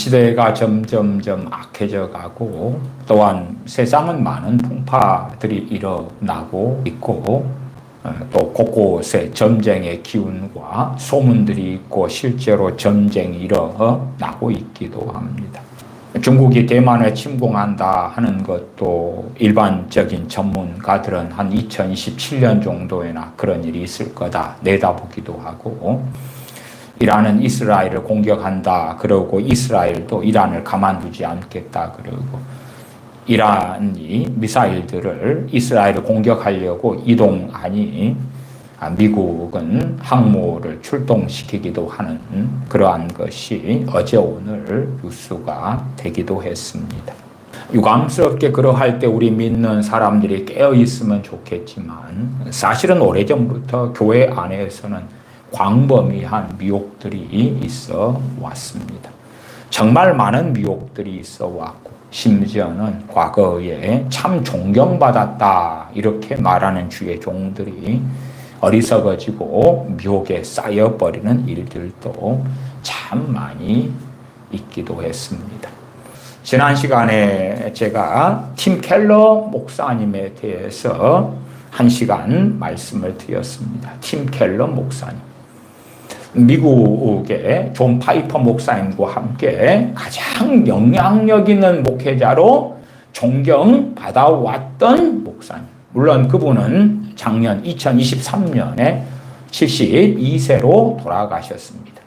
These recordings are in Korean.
시대가 점점 악해져 가고 또한 세상은 많은 풍파들이 일어나고 있고 또 곳곳에 전쟁의 기운과 소문들이 있고 실제로 전쟁이 일어나고 있기도 합니다. 중국이 대만을 침공한다 하는 것도 일반적인 전문가들은 한 2027년 정도에나 그런 일이 있을 거다 내다보기도 하고, 이란은 이스라엘을 공격한다 그러고 이스라엘도 이란을 가만두지 않겠다 그러고, 이란이 미사일들을 이스라엘을 공격하려고 이동하니 미국은 항모를 출동시키기도 하는 그러한 것이 어제 오늘 뉴스가 되기도 했습니다. 유감스럽게 그러할 때 우리 믿는 사람들이 깨어 있으면 좋겠지만, 사실은 오래전부터 교회 안에서는 광범위한 미혹들이 있어 왔습니다. 정말 많은 미혹들이 있어 왔고, 심지어는 과거에 참 존경받았다 이렇게 말하는 주의 종들이 어리석어지고 미혹에 쌓여버리는 일들도 참 많이 있기도 했습니다. 지난 시간에 제가 팀 켈러 목사님에 대해서 1시간 말씀을 드렸습니다. 팀 켈러 목사님. 미국의 존 파이퍼 목사님과 함께 가장 영향력 있는 목회자로 존경받아왔던 목사님. 물론 그분은 작년 2023년에 72세로 돌아가셨습니다.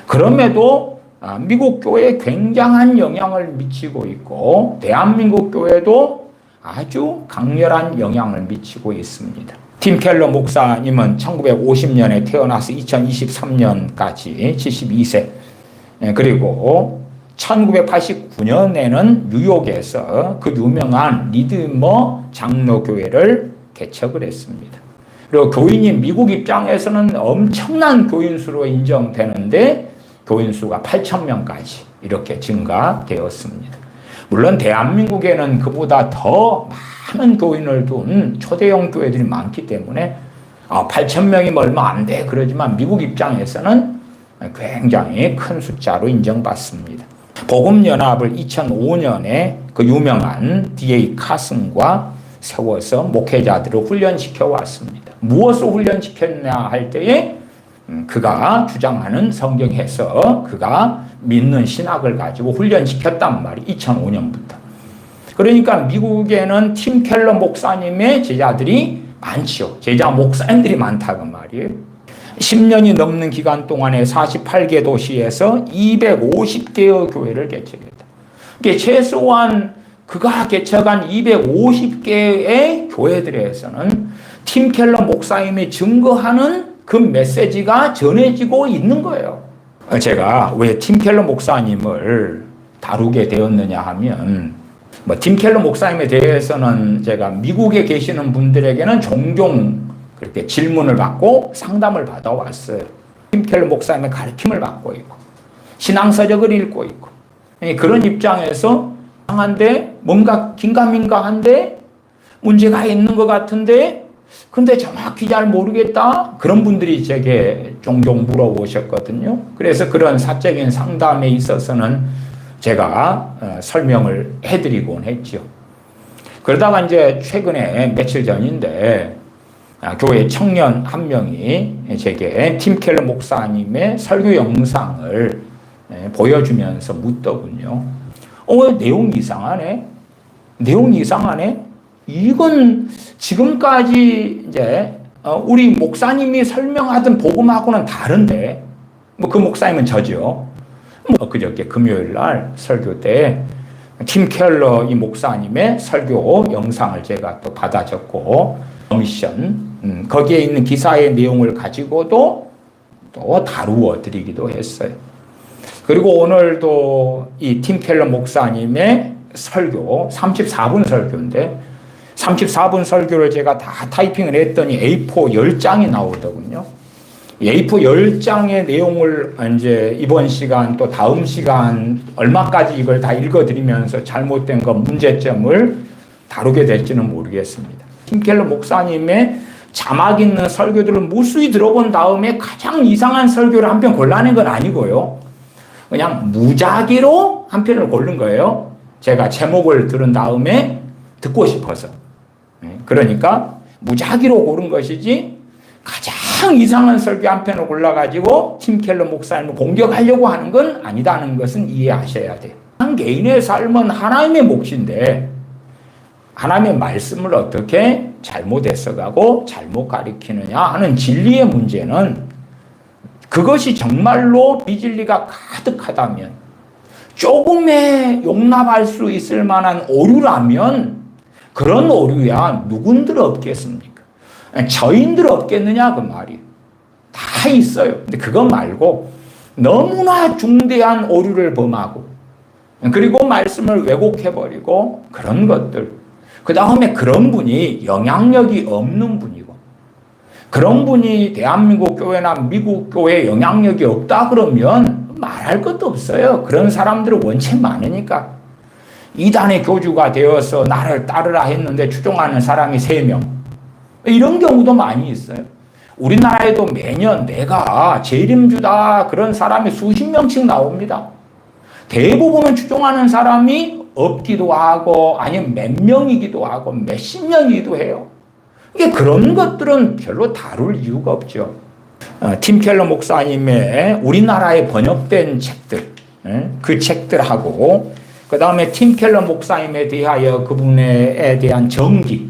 그럼에도 미국 교회에 굉장한 영향을 미치고 있고 대한민국 교회도 아주 강렬한 영향을 미치고 있습니다. 팀 켈러 목사님은 1950년에 태어나서 2023년까지 72세, 그리고 1989년에는 뉴욕에서 그 유명한 리드머 장로교회를 개척을 했습니다. 그리고 교인이 미국 입장에서는 엄청난 교인 수로 인정되는데 교인 수가 8,000명까지 이렇게 증가되었습니다. 물론 대한민국에는 그보다 더 많은 교인을 둔 초대형 교회들이 많기 때문에 8,000명이면 얼마 안 돼 그러지만 미국 입장에서는 굉장히 큰 숫자로 인정받습니다. 복음연합을 2005년에 그 유명한 D.A. 카슨과 세워서 목회자들을 훈련시켜 왔습니다. 무엇을 훈련시켰냐 할 때에 그가 주장하는 성경 해석, 그가 믿는 신학을 가지고 훈련시켰단 말이 2005년부터. 그러니까 미국에는 팀 켈러 목사님의 제자들이 많지요. 제자 목사님들이 많다고 말이에요. 10년이 넘는 기간 동안에 48개 도시에서 250개의 교회를 개척했다. 이게 최소한 그가 개척한 250개의 교회들에서는 팀 켈러 목사님이 증거하는 그 메시지가 전해지고 있는 거예요. 제가 왜 팀 켈러 목사님을 다루게 되었느냐 하면, 팀 켈러 목사님에 대해서는 제가 미국에 계시는 분들에게는 종종 그렇게 질문을 받고 상담을 받아왔어요. 팀 켈러 목사님의 가르침을 받고 있고 신앙서적을 읽고 있고, 그런 입장에서 한데 뭔가 긴가민가한데 문제가 있는 것 같은데 근데 정확히 잘 모르겠다, 그런 분들이 제게 종종 물어보셨거든요. 그래서 그런 사적인 상담에 있어서는 제가 설명을 해드리곤 했죠. 그러다가 이제 최근에 며칠 전인데 교회 청년 한 명이 제게 팀 켈러 목사님의 설교 영상을 보여주면서 묻더군요. 내용 이상하네. 내용 이상하네. 이건 지금까지 이제 우리 목사님이 설명하던 복음하고는 다른데, 그 목사님은 저죠. 그저께 금요일 날 설교 때 팀 켈러 이 목사님의 설교 영상을 제가 또 받아 적고 미션, 거기에 있는 기사의 내용을 가지고도 또 다루어 드리기도 했어요. 그리고 오늘도 이 팀 켈러 목사님의 설교 34분 설교인데 34분 설교를 제가 다 타이핑을 했더니 A4 10장이 나오더군요. A4 10장의 내용을 이제 이번 시간 또 다음 시간 얼마까지 이걸 다 읽어드리면서 잘못된 거 문제점을 다루게 될지는 모르겠습니다. 팀 켈러 목사님의 자막 있는 설교들을 무수히 들어본 다음에 가장 이상한 설교를 한 편 골라낸 건 아니고요. 그냥 무작위로 한 편을 고른 거예요. 제가 제목을 들은 다음에 듣고 싶어서. 그러니까 무작위로 고른 것이지 가장 이상한 설교 한 편을 골라가지고 팀 켈러 목사님을 공격하려고 하는 건 아니다는 것은 이해하셔야 돼요. 한 개인의 삶은 하나님의 몫인데 하나님의 말씀을 어떻게 잘못 해석하고 잘못 가리키느냐 하는 진리의 문제는 그것이 정말로 비진리가 가득하다면 조금의 용납할 수 있을 만한 오류라면 그런 오류야 누군들 없겠습니까? 저인들 없겠느냐 그 말이에요. 다 있어요. 근데 그거 말고 너무나 중대한 오류를 범하고 그리고 말씀을 왜곡해버리고 그런 것들 그 다음에 그런 분이 영향력이 없는 분이고 그런 분이 대한민국 교회나 미국 교회에 영향력이 없다 그러면 말할 것도 없어요. 그런 사람들은 원체 많으니까. 이단의 교주가 되어서 나를 따르라 했는데 추종하는 사람이 3명. 이런 경우도 많이 있어요. 우리나라에도 매년 내가 재림주다 그런 사람이 수십 명씩 나옵니다. 대부분은 추종하는 사람이 없기도 하고 아니면 몇 명이기도 하고 몇십 명이기도 해요. 이게 그런 것들은 별로 다룰 이유가 없죠. 팀 켈러 목사님의 우리나라에 번역된 책들, 그 책들하고 그 다음에 팀 켈러 목사님에 대하여 그분에 대한 정기,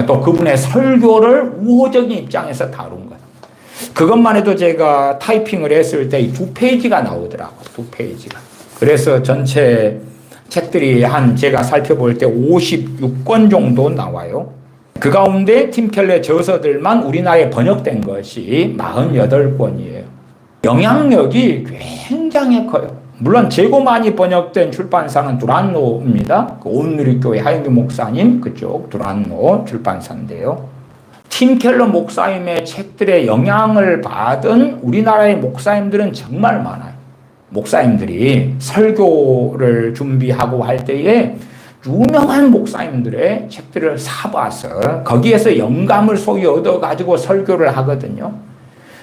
또 그분의 설교를 우호적인 입장에서 다룬 것. 그것만 해도 제가 타이핑을 했을 때 2페이지가 나오더라고요. 2페이지가. 그래서 전체 책들이 제가 살펴볼 때 56권 정도 나와요. 그 가운데 팀 켈러의 저서들만 우리나라에 번역된 것이 48권이에요. 영향력이 굉장히 커요. 물론 재고 많이 번역된 출판사는 두란노입니다. 그 온누리교회 하영규 목사님 그쪽 두란노 출판사인데요. 팀 켈러 목사님의 책들의 영향을 받은 우리나라의 목사님들은 정말 많아요. 목사님들이 설교를 준비하고 할 때에 유명한 목사님들의 책들을 사봐서 거기에서 영감을 소위 얻어가지고 설교를 하거든요.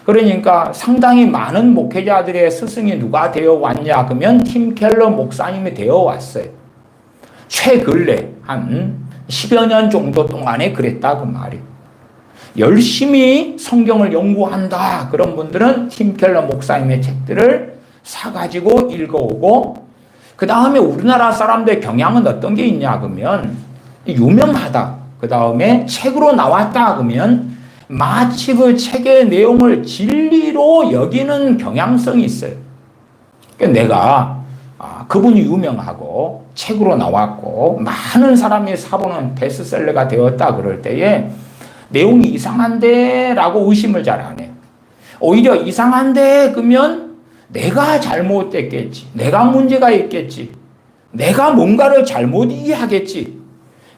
그러니까 상당히 많은 목회자들의 스승이 누가 되어 왔냐 그러면 팀 켈러 목사님이 되어 왔어요. 최근래 한 10여 년 정도 동안에 그랬다 그 말이에요. 열심히 성경을 연구한다 그런 분들은 팀 켈러 목사님의 책들을 사가지고 읽어오고 그 다음에 우리나라 사람들의 경향은 어떤 게 있냐 그러면 유명하다 그 다음에 책으로 나왔다 그러면 마치 그 책의 내용을 진리로 여기는 경향성이 있어요. 그러니까 내가 그분이 유명하고 책으로 나왔고 많은 사람이 사보는 베스트셀러가 되었다 그럴 때에 내용이 이상한데 라고 의심을 잘 안 해요. 오히려 이상한데 그러면 내가 잘못됐겠지. 내가 문제가 있겠지. 내가 뭔가를 잘못 이해하겠지.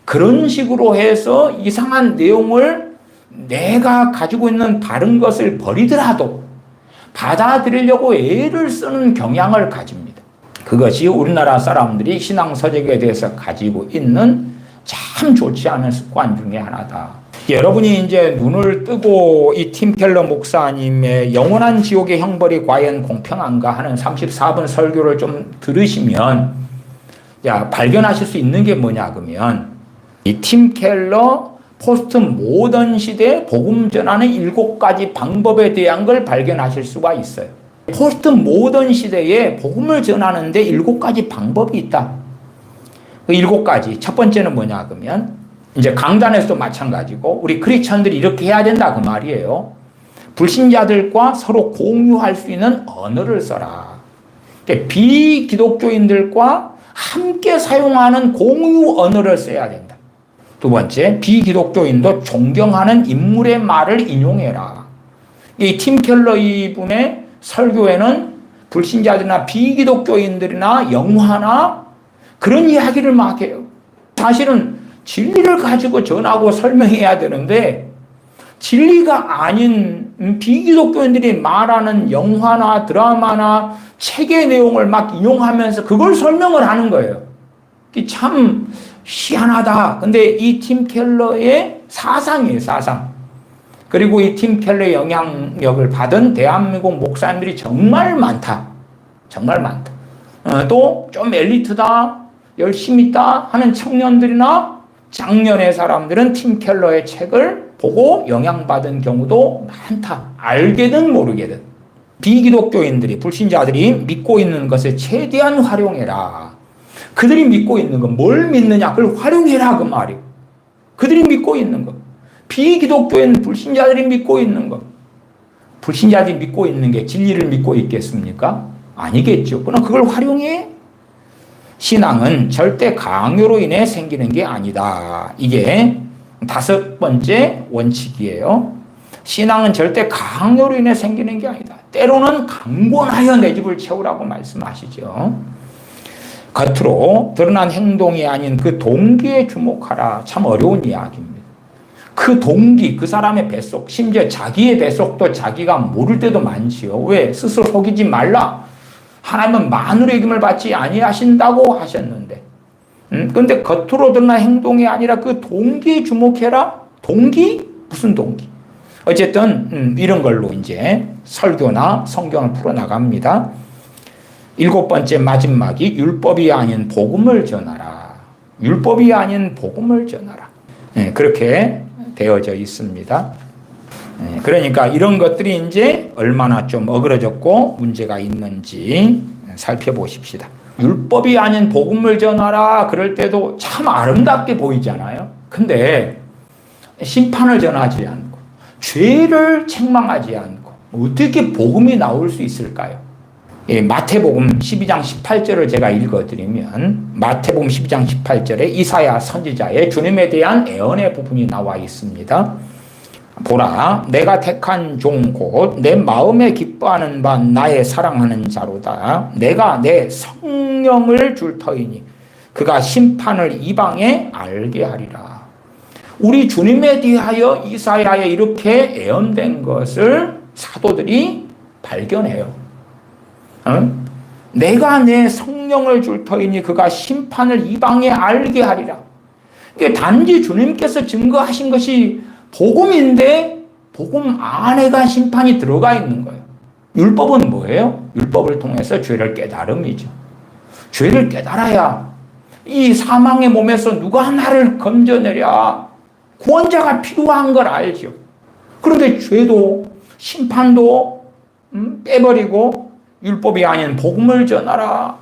그런 식으로 해서 이상한 내용을 내가 가지고 있는 바른 것을 버리더라도 받아들이려고 애를 쓰는 경향을 가집니다. 그것이 우리나라 사람들이 신앙서적에 대해서 가지고 있는 참 좋지 않은 습관 중에 하나다. 여러분이 이제 눈을 뜨고 이 팀 켈러 목사님의 영원한 지옥의 형벌이 과연 공평한가 하는 34분 설교를 좀 들으시면 발견하실 수 있는 게 뭐냐 그러면 이 팀 켈러 포스트 모던 시대 복음 전하는 7가지 방법에 대한 걸 발견하실 수가 있어요. 포스트 모던 시대에 복음을 전하는데 7가지 방법이 있다. 그 7가지. 첫 번째는 뭐냐 그러면 이제 강단에서도 마찬가지고 우리 크리스천들이 이렇게 해야 된다 그 말이에요. 불신자들과 서로 공유할 수 있는 언어를 써라. 비기독교인들과 함께 사용하는 공유 언어를 써야 된다. 두 번째, 비기독교인도 존경하는 인물의 말을 인용해라. 이 팀 켈러 이분의 설교에는 불신자들이나 비기독교인들이나 영화나 그런 이야기를 막 해요. 사실은 진리를 가지고 전하고 설명해야 되는데 진리가 아닌 비기독교인들이 말하는 영화나 드라마나 책의 내용을 막 인용하면서 그걸 설명을 하는 거예요. 참 희한하다. 근데 이 팀 켈러의 사상이에요, 사상. 그리고 이 팀 켈러의 영향력을 받은 대한민국 목사님들이 정말 많다. 정말 많다. 또 좀 엘리트다, 열심히 있다 하는 청년들이나 장년의 사람들은 팀 켈러의 책을 보고 영향받은 경우도 많다. 알게든 모르게든. 비기독교인들이, 불신자들이 믿고 있는 것을 최대한 활용해라. 그들이 믿고 있는 건 뭘 믿느냐? 그걸 활용해라 그 말이에요. 그들이 믿고 있는 것. 비기독교인 불신자들이 믿고 있는 것. 불신자들이 믿고 있는 게 진리를 믿고 있겠습니까? 아니겠죠. 그러나 그걸 활용해. 신앙은 절대 강요로 인해 생기는 게 아니다. 이게 5번째 원칙이에요. 신앙은 절대 강요로 인해 생기는 게 아니다. 때로는 강권하여 내 집을 채우라고 말씀하시죠. 겉으로 드러난 행동이 아닌 그 동기에 주목하라. 참 어려운 이야기입니다. 그 동기, 그 사람의 뱃속, 심지어 자기의 뱃속도 자기가 모를 때도 많지요. 왜? 스스로 속이지 말라. 하나님은 만물의 기름을 받지 아니하신다고 하셨는데, 근데 겉으로 드러난 행동이 아니라 그 동기에 주목해라. 동기? 무슨 동기? 어쨌든 이런 걸로 이제 설교나 성경을 풀어나갑니다. 7번째 마지막이 율법이 아닌 복음을 전하라. 율법이 아닌 복음을 전하라. 그렇게 되어져 있습니다. 그러니까 이런 것들이 이제 얼마나 좀 어그러졌고 문제가 있는지 살펴보십시다. 율법이 아닌 복음을 전하라. 그럴 때도 참 아름답게 보이잖아요. 근데 심판을 전하지 않고 죄를 책망하지 않고 어떻게 복음이 나올 수 있을까요? 마태복음 12장 18절을 제가 읽어드리면, 마태복음 12장 18절에 이사야 선지자의 주님에 대한 애언의 부분이 나와 있습니다. 보라, 내가 택한 종 곧 내 마음에 기뻐하는 바 나의 사랑하는 자로다. 내가 내 성령을 줄 터이니 그가 심판을 이방에 알게 하리라. 우리 주님에 대하여 이사야에 이렇게 애언된 것을 사도들이 발견해요. 내가 내 성령을 줄 터이니 그가 심판을 이방에 알게 하리라. 단지 주님께서 증거하신 것이 복음인데 복음 안에가 심판이 들어가 있는 거예요. 율법은 뭐예요? 율법을 통해서 죄를 깨달음이죠. 죄를 깨달아야 이 사망의 몸에서 누가 나를 건져내랴. 구원자가 필요한 걸 알죠. 그런데 죄도 심판도 빼버리고 율법이 아닌 복음을 전하라.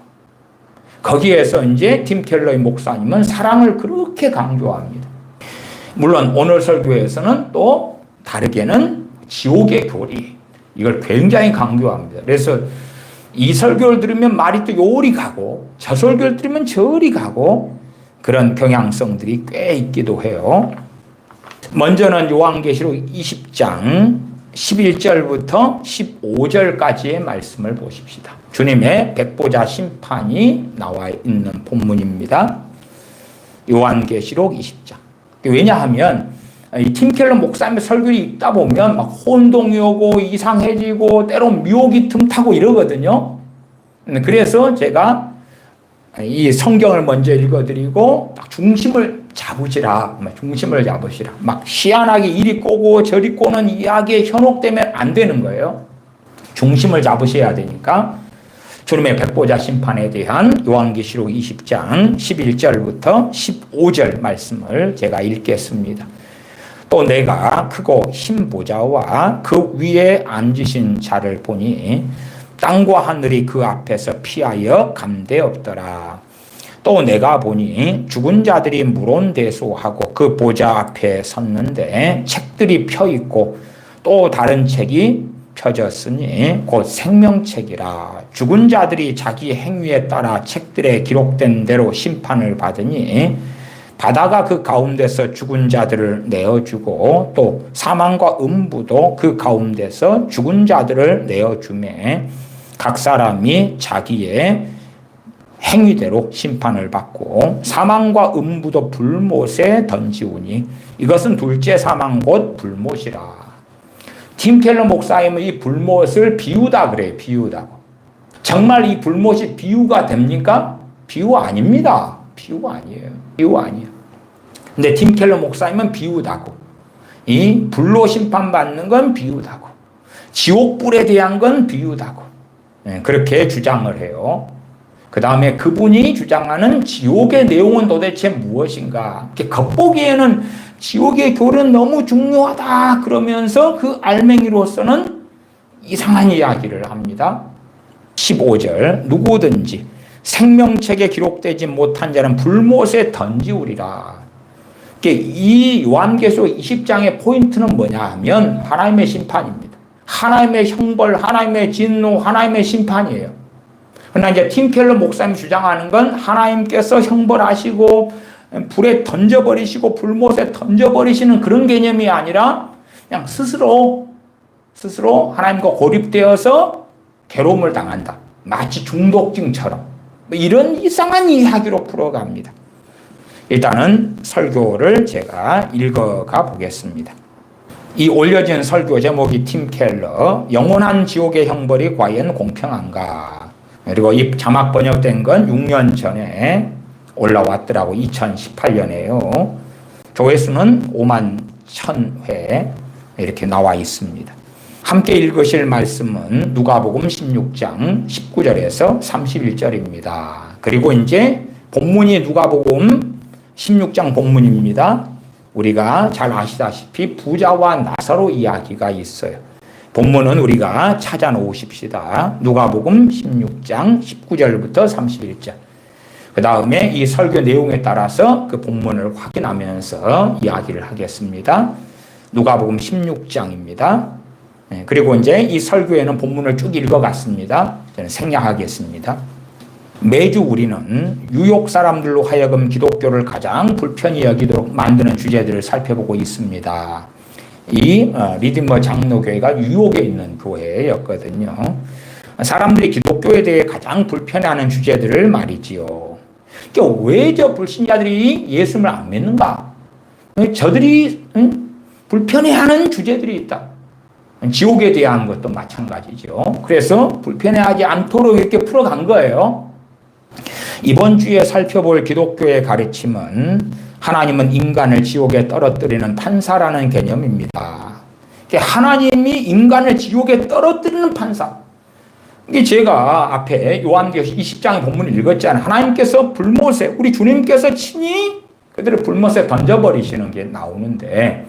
거기에서 이제 팀 켈러의 목사님은 사랑을 그렇게 강조합니다. 물론 오늘 설교에서는 또 다르게는 지옥의 교리, 이걸 굉장히 강조합니다. 그래서 이 설교를 들으면 말이 또 요리 가고 저 설교를 들으면 저리 가고 그런 경향성들이 꽤 있기도 해요. 먼저는 요한계시록 20장 11절부터 15절까지의 말씀을 보십시다. 주님의 백보자 심판이 나와 있는 본문입니다. 요한계시록 20장. 왜냐하면 이 팀 켈러 목사님의 설교를 읽다 보면 막 혼동이 오고 이상해지고 때론 미혹이 틈타고 이러거든요. 그래서 제가 이 성경을 먼저 읽어드리고 딱 중심을 잡으시라. 중심을 잡으시라. 막 희한하게 이리 꼬고 저리 꼬는 이야기에 현혹되면 안 되는 거예요. 중심을 잡으셔야 되니까 주님의 백보자 심판에 대한 요한계시록 20장 11절부터 15절 말씀을 제가 읽겠습니다. 또 내가 크고 흰 보좌와 그 위에 앉으신 자를 보니 땅과 하늘이 그 앞에서 피하여 감대없더라. 또 내가 보니 죽은 자들이 물온대소하고 그 보좌 앞에 섰는데 책들이 펴있고 또 다른 책이 펴졌으니 곧 생명책이라. 죽은 자들이 자기 행위에 따라 책들에 기록된 대로 심판을 받으니 바다가 그 가운데서 죽은 자들을 내어주고 또 사망과 음부도 그 가운데서 죽은 자들을 내어주매 각 사람이 자기의 행위대로 심판을 받고 사망과 음부도 불못에 던지우니 이것은 둘째 사망 곧 불못이라. 팀 켈러 목사님은 이 불못을 비유다 그래요. 비유다고. 정말 이 불못이 비유가 됩니까? 비유 아닙니다. 비유 아니에요. 비유 아니에요. 근데 팀 켈러 목사님은 비유다고. 이 불로 심판받는 건 비유다고. 지옥불에 대한 건 비유다고. 그렇게 주장을 해요. 그 다음에 그분이 주장하는 지옥의 내용은 도대체 무엇인가? 겉보기에는 지옥의 교는 너무 중요하다 그러면서 그 알맹이로서는 이상한 이야기를 합니다. 15절 누구든지 생명책에 기록되지 못한 자는 불못에 던지우리라. 이 요한계시록 20장의 포인트는 뭐냐 하면 하나님의 심판입니다. 하나님의 형벌, 하나님의 진노, 하나님의 심판이에요. 그러나 이제 팀 켈러 목사님이 주장하는 건 하나님께서 형벌하시고 불에 던져버리시고 불못에 던져버리시는 그런 개념이 아니라 그냥 스스로 하나님과 고립되어서 괴로움을 당한다. 마치 중독증처럼 이런 이상한 이야기로 풀어갑니다. 일단은 설교를 제가 읽어가 보겠습니다. 이 올려진 설교 제목이 팀 켈러 영원한 지옥의 형벌이 과연 공평한가. 그리고 이 자막 번역된 건 6년 전에 올라왔더라고. 2018년에요. 조회수는 5만 1000회 이렇게 나와 있습니다. 함께 읽으실 말씀은 누가복음 16장 19절에서 31절입니다. 그리고 이제 본문이 누가복음 16장 본문입니다. 우리가 잘 아시다시피 부자와 나사로 이야기가 있어요. 본문은 우리가 찾아 놓으십시다. 누가복음 16장 19절부터 31절. 그 다음에 이 설교 내용에 따라서 그 본문을 확인하면서 이야기를 하겠습니다. 누가복음 16장입니다. 그리고 이제 이 설교에는 본문을 쭉 읽어갔습니다. 저는 생략하겠습니다. 매주 우리는 유혹 사람들로 하여금 기독교를 가장 불편히 여기도록 만드는 주제들을 살펴보고 있습니다. 이 리디머 장로교회가 유혹에 있는 교회였거든요. 사람들이 기독교에 대해 가장 불편해하는 주제들을 말이지요. 왜 저 불신자들이 예수를 안 믿는가? 저들이 불편해하는 주제들이 있다. 지옥에 대한 것도 마찬가지죠. 그래서 불편해하지 않도록 이렇게 풀어간 거예요. 이번 주에 살펴볼 기독교의 가르침은 하나님은 인간을 지옥에 떨어뜨리는 판사라는 개념입니다. 하나님이 인간을 지옥에 떨어뜨리는 판사. 이게 제가 앞에 요한계시록 20장의 본문을 읽었잖아요. 하나님께서 불못에, 우리 주님께서 친히 그들을 불못에 던져버리시는 게 나오는데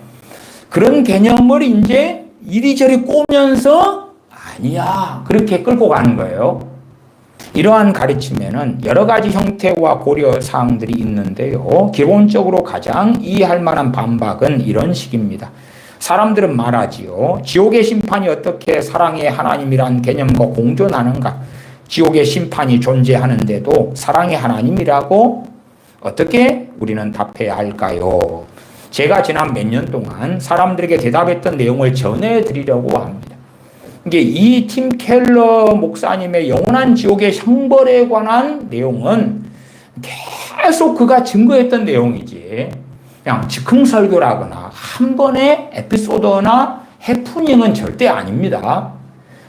그런 개념을 이제 이리저리 꼬면서 아니야 그렇게 끌고 가는 거예요. 이러한 가르침에는 여러 가지 형태와 고려 사항들이 있는데요. 기본적으로 가장 이해할 만한 반박은 이런 식입니다. 사람들은 말하지요. 지옥의 심판이 어떻게 사랑의 하나님이란 개념과 공존하는가? 지옥의 심판이 존재하는데도 사랑의 하나님이라고 어떻게 우리는 답해야 할까요? 제가 지난 몇 년 동안 사람들에게 대답했던 내용을 전해드리려고 합니다. 이게 이 팀 켈러 목사님의 영원한 지옥의 형벌에 관한 내용은 계속 그가 증거했던 내용이지 그냥 즉흥설교라거나 한 번의 에피소드나 해프닝은 절대 아닙니다.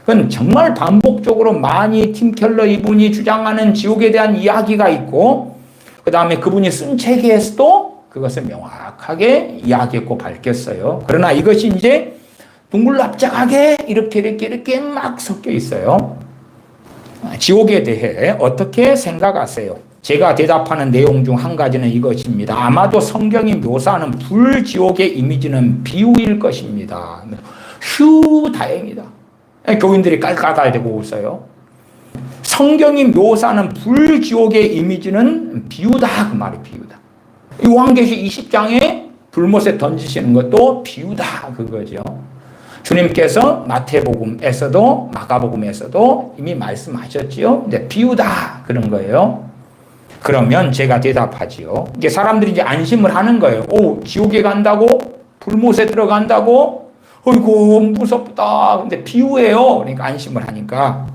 그건 정말 반복적으로 많이 팀 켈러 이분이 주장하는 지옥에 대한 이야기가 있고 그 다음에 그분이 쓴 책에서도 그것을 명확하게 이야기했고 밝혔어요. 그러나 이것이 이제 둥글납작하게 이렇게 막 섞여 있어요. 지옥에 대해 어떻게 생각하세요? 제가 대답하는 내용 중 한 가지는 이것입니다. 아마도 성경이 묘사하는 불지옥의 이미지는 비유일 것입니다. 휴, 다행이다. 교인들이 깔깔깔대고 웃어요. 성경이 묘사하는 불지옥의 이미지는 비유다. 그 말이 비유다. 요한계시록 20장에 불못에 던지시는 것도 비유다. 그거죠. 주님께서 마태복음에서도 마가복음에서도 이미 말씀하셨지요. 이제 비유다 그런 거예요. 그러면 제가 대답하지요. 이게 사람들이 이제 안심을 하는 거예요. 오, 지옥에 간다고? 불못에 들어간다고? 어이구 무섭다. 근데 비유예요. 그러니까 안심을 하니까.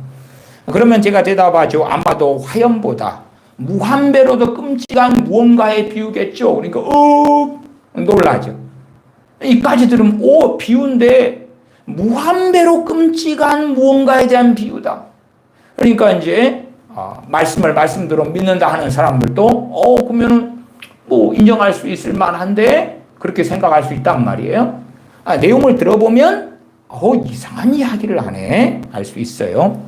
그러면 제가 대답하죠. 아마도 화염보다 무한배로도 끔찍한 무언가의 비유겠죠. 그러니까 놀라죠. 이까지 들으면 비유인데 무한배로 끔찍한 무언가에 대한 비유다. 그러니까 이제 말씀대로 믿는다 하는 사람들도 그러면 뭐 인정할 수 있을 만한데 그렇게 생각할 수 있단 말이에요. 내용을 들어보면 이상한 이야기를 하네 알 수 있어요.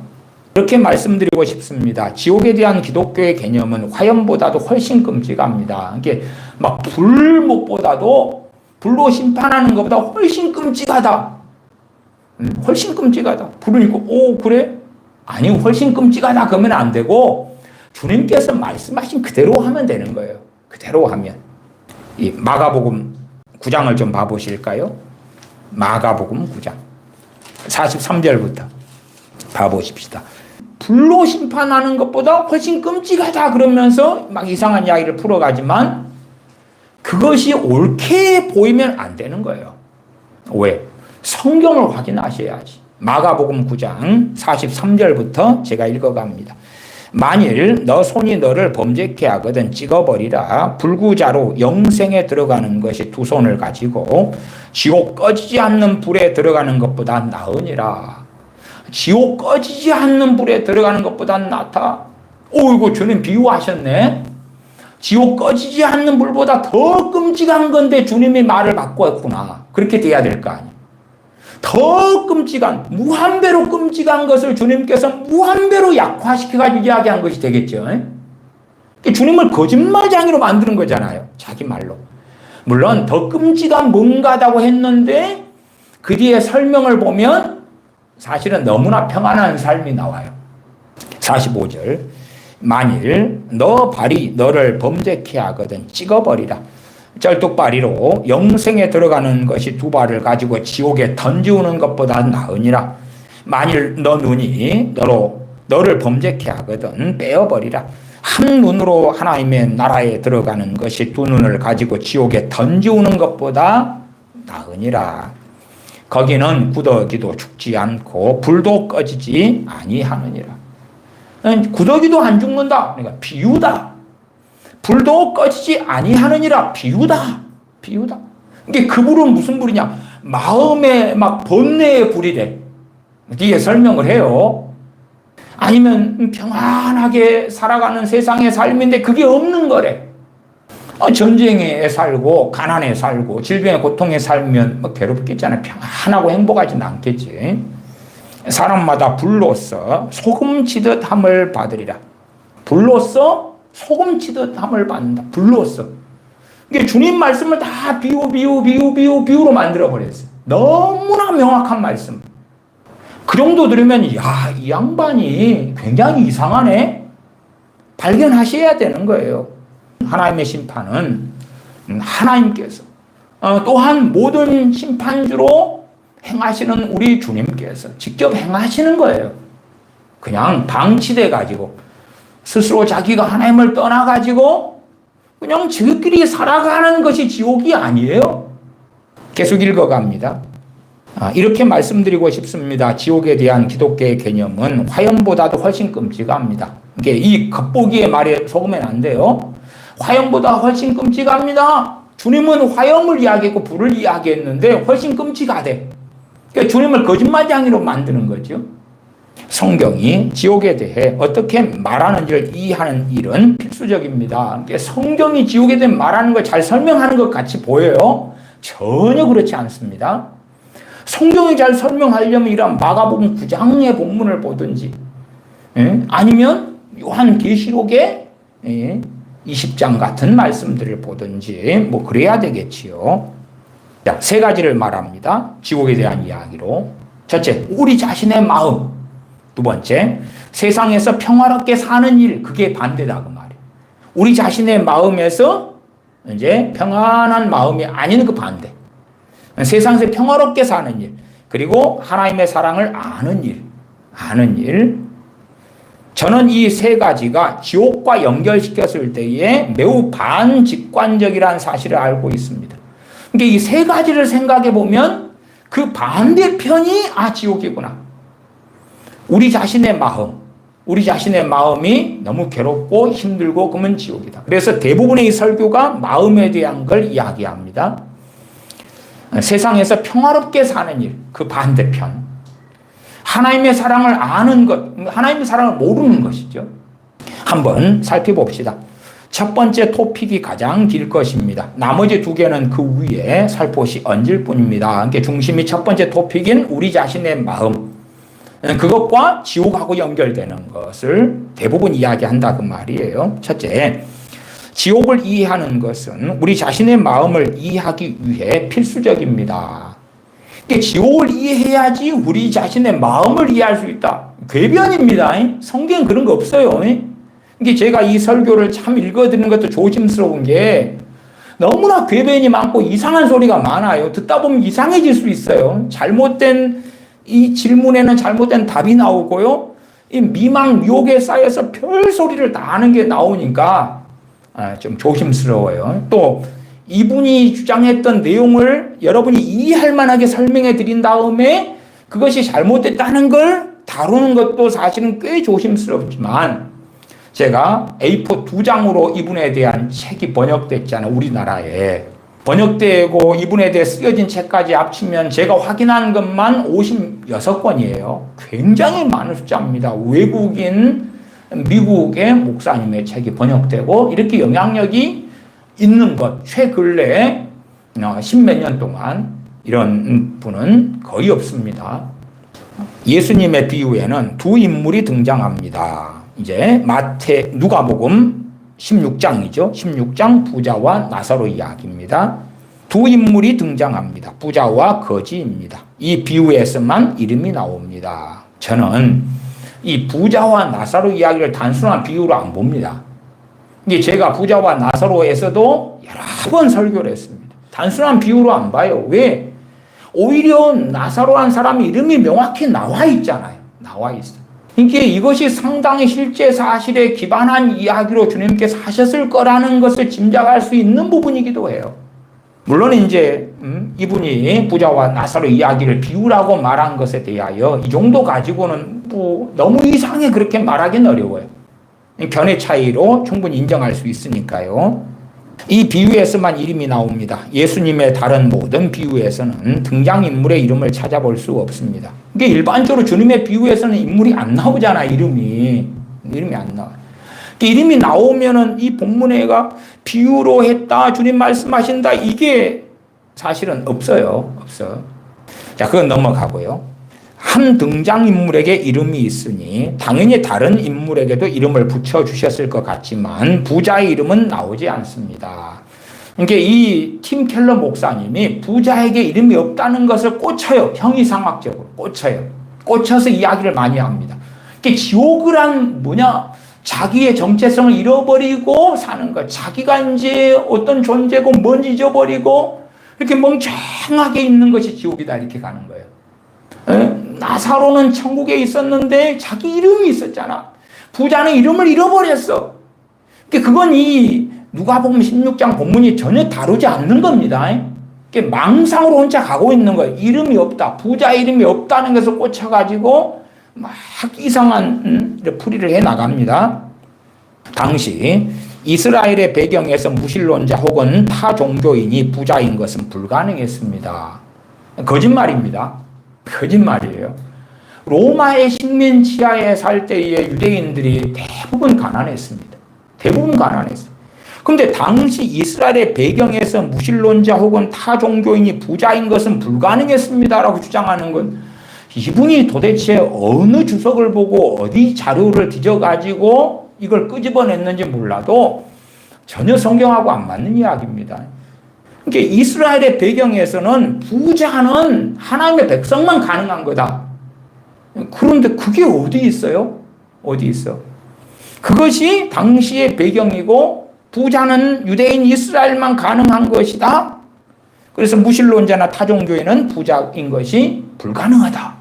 그렇게 말씀드리고 싶습니다. 지옥에 대한 기독교의 개념은 화염보다도 훨씬 끔찍합니다. 이게 막 불못보다도 불로 심판하는 것보다 훨씬 끔찍하다. 훨씬 끔찍하다. 불을 입고 오 그래? 아니 훨씬 끔찍하다 그러면 안 되고 주님께서 말씀하신 그대로 하면 되는 거예요. 그대로 하면. 이 마가복음 9장을 좀 봐보실까요? 마가복음 9장 43절부터 봐보십시다. 불로 심판하는 것보다 훨씬 끔찍하다 그러면서 막 이상한 이야기를 풀어가지만 그것이 옳게 보이면 안 되는 거예요. 왜? 성경을 확인하셔야지. 마가복음 9장 43절부터 제가 읽어갑니다. 만일 너 손이 너를 범죄케 하거든 찍어버리라. 불구자로 영생에 들어가는 것이 두 손을 가지고 지옥 꺼지지 않는 불에 들어가는 것보다 나으니라. 지옥 꺼지지 않는 불에 들어가는 것보다 낫다. 이거 주님 비유하셨네. 지옥 꺼지지 않는 불보다 더 끔찍한 건데 주님이 말을 바꿨구나. 그렇게 돼야 될 거 아니에요. 더 끔찍한, 무한배로 끔찍한 것을 주님께서 무한배로 약화시켜가지고 이야기한 것이 되겠죠. 주님을 거짓말쟁이로 만드는 거잖아요. 자기 말로. 물론 더 끔찍한 뭔가다고 했는데 그 뒤에 설명을 보면 사실은 너무나 평안한 삶이 나와요. 45절. 만일 너 발이 너를 범죄케 하거든 찍어버리라. 쩔뚝발이로 영생에 들어가는 것이 두 발을 가지고 지옥에 던지우는 것보다 나으니라. 만일 너 눈이 너를 범죄케 하거든 빼어버리라. 한 눈으로 하나님의 나라에 들어가는 것이 두 눈을 가지고 지옥에 던지우는 것보다 나으니라. 거기는 구더기도 죽지 않고 불도 꺼지지 아니하느니라. 구더기도 안 죽는다. 그러니까 비유다. 불도 꺼지지 아니하느니라. 비유다. 비유다. 이게 그 불은 무슨 불이냐? 마음의 막 번뇌의 불이래. 뒤에 설명을 해요. 아니면 평안하게 살아가는 세상의 삶인데 그게 없는 거래. 전쟁에 살고 가난에 살고 질병의 고통에 살면 뭐 괴롭겠잖아요. 평안하고 행복하지는 않겠지. 사람마다 불로써 소금치듯 함을 받으리라. 불로써 소금치듯 함을 받는다. 불로써. 이게 주님 말씀을 다 비유로 만들어버렸어요. 너무나 명확한 말씀. 그 정도 들으면 이 양반이 굉장히 이상하네. 발견하셔야 되는 거예요. 하나님의 심판은 하나님께서 또한 모든 심판주로 행하시는 우리 주님께서 직접 행하시는 거예요. 그냥 방치돼 가지고 스스로 자기가 하나님을 떠나 가지고 그냥 지들끼리 살아가는 것이 지옥이 아니에요. 계속 읽어갑니다. 이렇게 말씀드리고 싶습니다. 지옥에 대한 기독교의 개념은 화염보다도 훨씬 끔찍합니다. 이게 이 겉보기의 말에 속으면 안 돼요. 화염보다 훨씬 끔찍합니다. 주님은 화염을 이야기했고 불을 이야기했는데 훨씬 끔찍하대. 그러니까 주님을 거짓말쟁이로 만드는 거죠. 성경이 지옥에 대해 어떻게 말하는지를 이해하는 일은 필수적입니다. 그러니까 성경이 지옥에 대해 말하는 걸 잘 설명하는 것 같이 보여요. 전혀 그렇지 않습니다. 성경이 잘 설명하려면 이런 마가복음 9장의 본문을 보든지 아니면 요한계시록의 20장 같은 말씀들을 보든지 뭐 그래야 되겠지요. 자, 세 가지를 말합니다. 지옥에 대한 이야기로. 첫째, 우리 자신의 마음. 두 번째, 세상에서 평화롭게 사는 일. 그게 반대다 그 말이에요. 우리 자신의 마음에서 이제 평안한 마음이 아닌 그 반대. 세상에서 평화롭게 사는 일. 그리고 하나님의 사랑을 아는 일. 아는 일. 저는 이 세 가지가 지옥과 연결시켰을 때에 매우 반직관적이라는 사실을 알고 있습니다. 그러니까 이 세 가지를 생각해 보면 그 반대편이 지옥이구나. 우리 자신의 마음이 너무 괴롭고 힘들고 그러면 지옥이다. 그래서 대부분의 이 설교가 마음에 대한 걸 이야기합니다. 세상에서 평화롭게 사는 일, 그 반대편. 하나님의 사랑을 아는 것, 하나님의 사랑을 모르는 것이죠. 한번 살펴봅시다. 첫 번째 토픽이 가장 길 것입니다. 나머지 두 개는 그 위에 살포시 얹을 뿐입니다. 그러니까 중심이 첫 번째 토픽인 우리 자신의 마음. 그것과 지옥하고 연결되는 것을 대부분 이야기한다 그 말이에요. 첫째, 지옥을 이해하는 것은 우리 자신의 마음을 이해하기 위해 필수적입니다. 지옥을 이해해야지 우리 자신의 마음을 이해할 수 있다. 궤변입니다. 성경에 그런 거 없어요. 제가 이 설교를 참 읽어드리는 것도 조심스러운 게 너무나 궤변이 많고 이상한 소리가 많아요. 듣다 보면 이상해질 수 있어요. 잘못된 이 질문에는 잘못된 답이 나오고요. 이 미망, 미혹에 쌓여서 별 소리를 다 하는 게 나오니까 좀 조심스러워요. 또 이분이 주장했던 내용을 여러분이 이해할 만하게 설명해 드린 다음에 그것이 잘못됐다는 걸 다루는 것도 사실은 꽤 조심스럽지만 제가 A4 2장으로 이분에 대한 책이 번역됐잖아요. 우리나라에. 번역되고 이분에 대해 쓰여진 책까지 합치면 제가 확인한 것만 56권이에요. 굉장히 많은 숫자입니다. 외국인, 미국의 목사님의 책이 번역되고 이렇게 영향력이 있는 것, 최근래 10몇 년 동안 이런 분은 거의 없습니다. 예수님의 비유에는 두 인물이 등장합니다. 이제 누가복음 16장이죠. 16장 부자와 나사로 이야기입니다. 두 인물이 등장합니다. 부자와 거지입니다. 이 비유에서만 이름이 나옵니다. 저는 이 부자와 나사로 이야기를 단순한 비유로 안 봅니다. 제가 부자와 나사로에서도 여러 번 설교를 했습니다. 단순한 비유로 안 봐요. 왜? 오히려 나사로란 사람의 이름이 명확히 나와 있잖아요. 나와 있어요. 이것이 상당히 실제 사실에 기반한 이야기로 주님께서 하셨을 거라는 것을 짐작할 수 있는 부분이기도 해요. 물론 이분이 부자와 나사로 이야기를 비유라고 말한 것에 대하여 이 정도 가지고는 너무 이상해 그렇게 말하기는 어려워요. 견해 차이로 충분히 인정할 수 있으니까요. 이 비유에서만 이름이 나옵니다. 예수님의 다른 모든 비유에서는 등장인물의 이름을 찾아볼 수 없습니다. 이게 일반적으로 주님의 비유에서는 인물이 안 나오잖아, 이름이 안 나와요. 이름이 나오면은 이 본문에가 비유로 했다, 주님 말씀하신다, 이게 사실은 없어요. 자, 그건 넘어가고요. 한 등장인물에게 이름이 있으니 당연히 다른 인물에게도 이름을 붙여주셨을 것 같지만 부자의 이름은 나오지 않습니다. 이 팀 켈러 목사님이 부자에게 이름이 없다는 것을 꽂혀요. 형이상학적으로 꽂혀서 이야기를 많이 합니다. 지옥이란 뭐냐? 자기의 정체성을 잃어버리고 사는 것. 자기가 이제 어떤 존재고 뭔지 잊어버리고 이렇게 멍청하게 있는 것이 지옥이다 이렇게 가는 거예요. 나사로는 천국에 있었는데 자기 이름이 있었잖아. 부자는 이름을 잃어버렸어. 그건 이 누가복음 16장 본문이 전혀 다루지 않는 겁니다. 망상으로 혼자 가고 있는 거예요. 이름이 없다. 부자 이름이 없다는 것을 꽂혀가지고 막 이상한 풀이를 해나갑니다. 당시 이스라엘의 배경에서 무신론자 혹은 타 종교인이 부자인 것은 불가능했습니다. 거짓말입니다. 거짓말이에요. 로마의 식민 지하에 살 때의 유대인들이 대부분 가난했습니다. 그런데 당시 이스라엘의 배경에서 무신론자 혹은 타 종교인이 부자인 것은 불가능했습니다라고 주장하는 건 이분이 도대체 어느 주석을 보고 어디 자료를 뒤져가지고 이걸 끄집어냈는지 몰라도 전혀 성경하고 안 맞는 이야기입니다. 이스라엘의 배경에서는 부자는 하나님의 백성만 가능한 거다. 그런데 그게 어디 있어요? 그것이 당시의 배경이고 부자는 유대인 이스라엘만 가능한 것이다. 그래서 무신론자나 타종교인은 부자인 것이 불가능하다.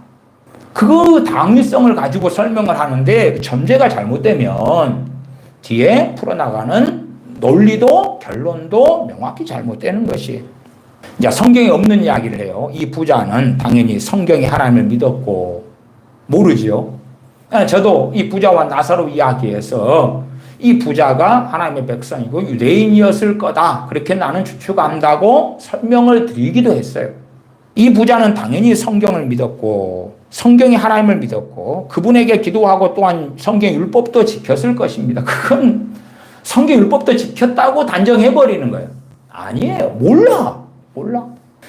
그 당위성을 가지고 설명을 하는데 전제가 잘못되면 뒤에 풀어나가는 논리도 결론도 명확히 잘못되는 것이에요. 이제 성경에 없는 이야기를 해요. 이 부자는 당연히 성경에 하나님을 믿었고 모르지요. 저도 이 부자와 나사로 이야기에서 이 부자가 하나님의 백성이고 유대인이었을 거다. 그렇게 나는 추측한다고 설명을 드리기도 했어요. 이 부자는 당연히 성경을 믿었고 성경이 하나님을 믿었고 그분에게 기도하고 또한 성경 율법도 지켰을 것입니다. 그건 성경 율법도 지켰다고 단정해버리는 거예요. 아니에요. 몰라.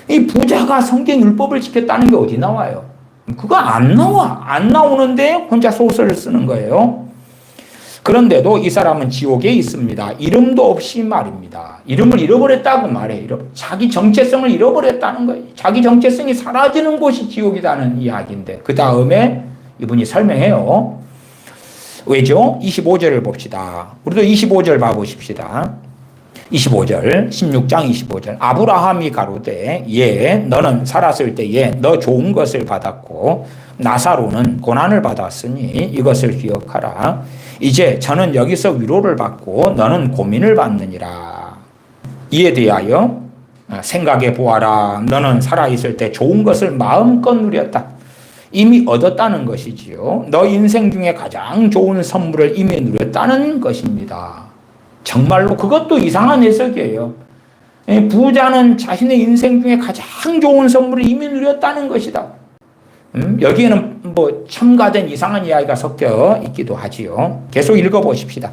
이 부자가 성경 율법을 지켰다는 게 어디 나와요? 그거 안 나와. 안 나오는데 혼자 소설을 쓰는 거예요. 그런데도 이 사람은 지옥에 있습니다. 이름도 없이 말입니다. 이름을 잃어버렸다고 말해요. 자기 정체성을 잃어버렸다는 거예요. 자기 정체성이 사라지는 곳이 지옥이라는 이야기인데 그 다음에 이분이 설명해요. 왜죠? 25절을 봅시다. 우리도 25절 봐보십시다. 25절, 16장 25절. 아브라함이 가로되 예, 너는 살았을 때에 너 좋은 것을 받았고 나사로는 고난을 받았으니 이것을 기억하라. 이제 저는 여기서 위로를 받고 너는 고민을 받느니라. 이에 대하여 생각해 보아라. 너는 살아있을 때 좋은 것을 마음껏 누렸다. 이미 얻었다는 것이지요. 너 인생 중에 가장 좋은 선물을 이미 누렸다는 것입니다. 정말로 그것도 이상한 해석이에요. 부자는 자신의 인생 중에 가장 좋은 선물을 이미 누렸다는 것이다. 여기에는 뭐 첨가된 이상한 이야기가 섞여 있기도 하지요. 계속 읽어보십시다.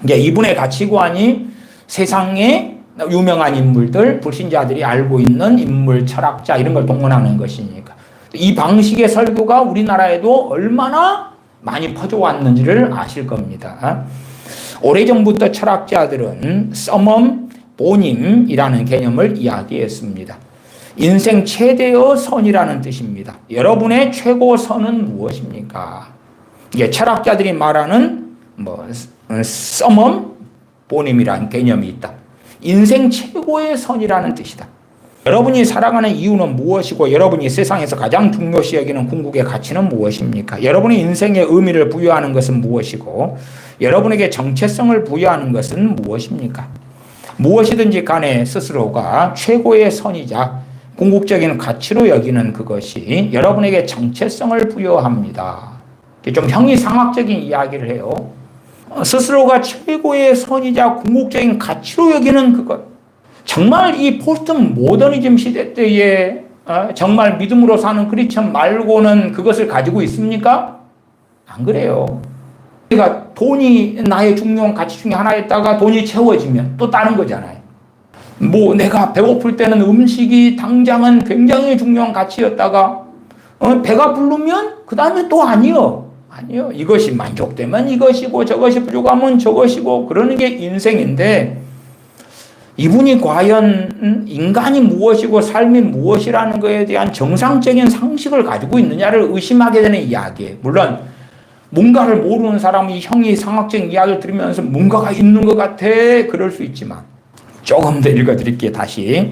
이제 이분의 가치관이 세상에 유명한 인물들, 불신자들이 알고 있는 인물, 철학자 이런 걸 동원하는 것이니까. 이 방식의 설교가 우리나라에도 얼마나 많이 퍼져왔는지를 아실 겁니다. 오래전부터 철학자들은 서멈 보님이라는 개념을 이야기했습니다. 인생 최대의 선이라는 뜻입니다. 여러분의 최고 선은 무엇입니까? 이게 철학자들이 말하는 서멈 보님이라는 개념이 있다. 인생 최고의 선이라는 뜻이다. 여러분이 살아가는 이유는 무엇이고 여러분이 세상에서 가장 중요시 여기는 궁극의 가치는 무엇입니까? 여러분의 인생에 의미를 부여하는 것은 무엇이고 여러분에게 정체성을 부여하는 것은 무엇입니까? 무엇이든지 간에 스스로가 최고의 선이자 궁극적인 가치로 여기는 그것이 여러분에게 정체성을 부여합니다. 좀 형이상학적인 이야기를 해요. 스스로가 최고의 선이자 궁극적인 가치로 여기는 그것. 정말 이 포스트 모더니즘 시대 때에 정말 믿음으로 사는 크리스천 말고는 그것을 가지고 있습니까? 안 그래요. 그러니까 돈이 나의 중요한 가치 중에 하나였다가 돈이 채워지면 또 다른 거잖아요. 뭐 내가 배고플 때는 음식이 당장은 굉장히 중요한 가치였다가 배가 부르면 그 다음에 또 아니요. 이것이 만족되면 이것이고 저것이 부족하면 저것이고 그러는 게 인생인데 이분이 과연 인간이 무엇이고 삶이 무엇이라는 것에 대한 정상적인 상식을 가지고 있느냐를 의심하게 되는 이야기예요. 물론 뭔가를 모르는 사람이 형이 상학적인 이야기를 들으면서 뭔가가 있는 것 같아 그럴 수 있지만 조금 더 읽어드릴게요. 다시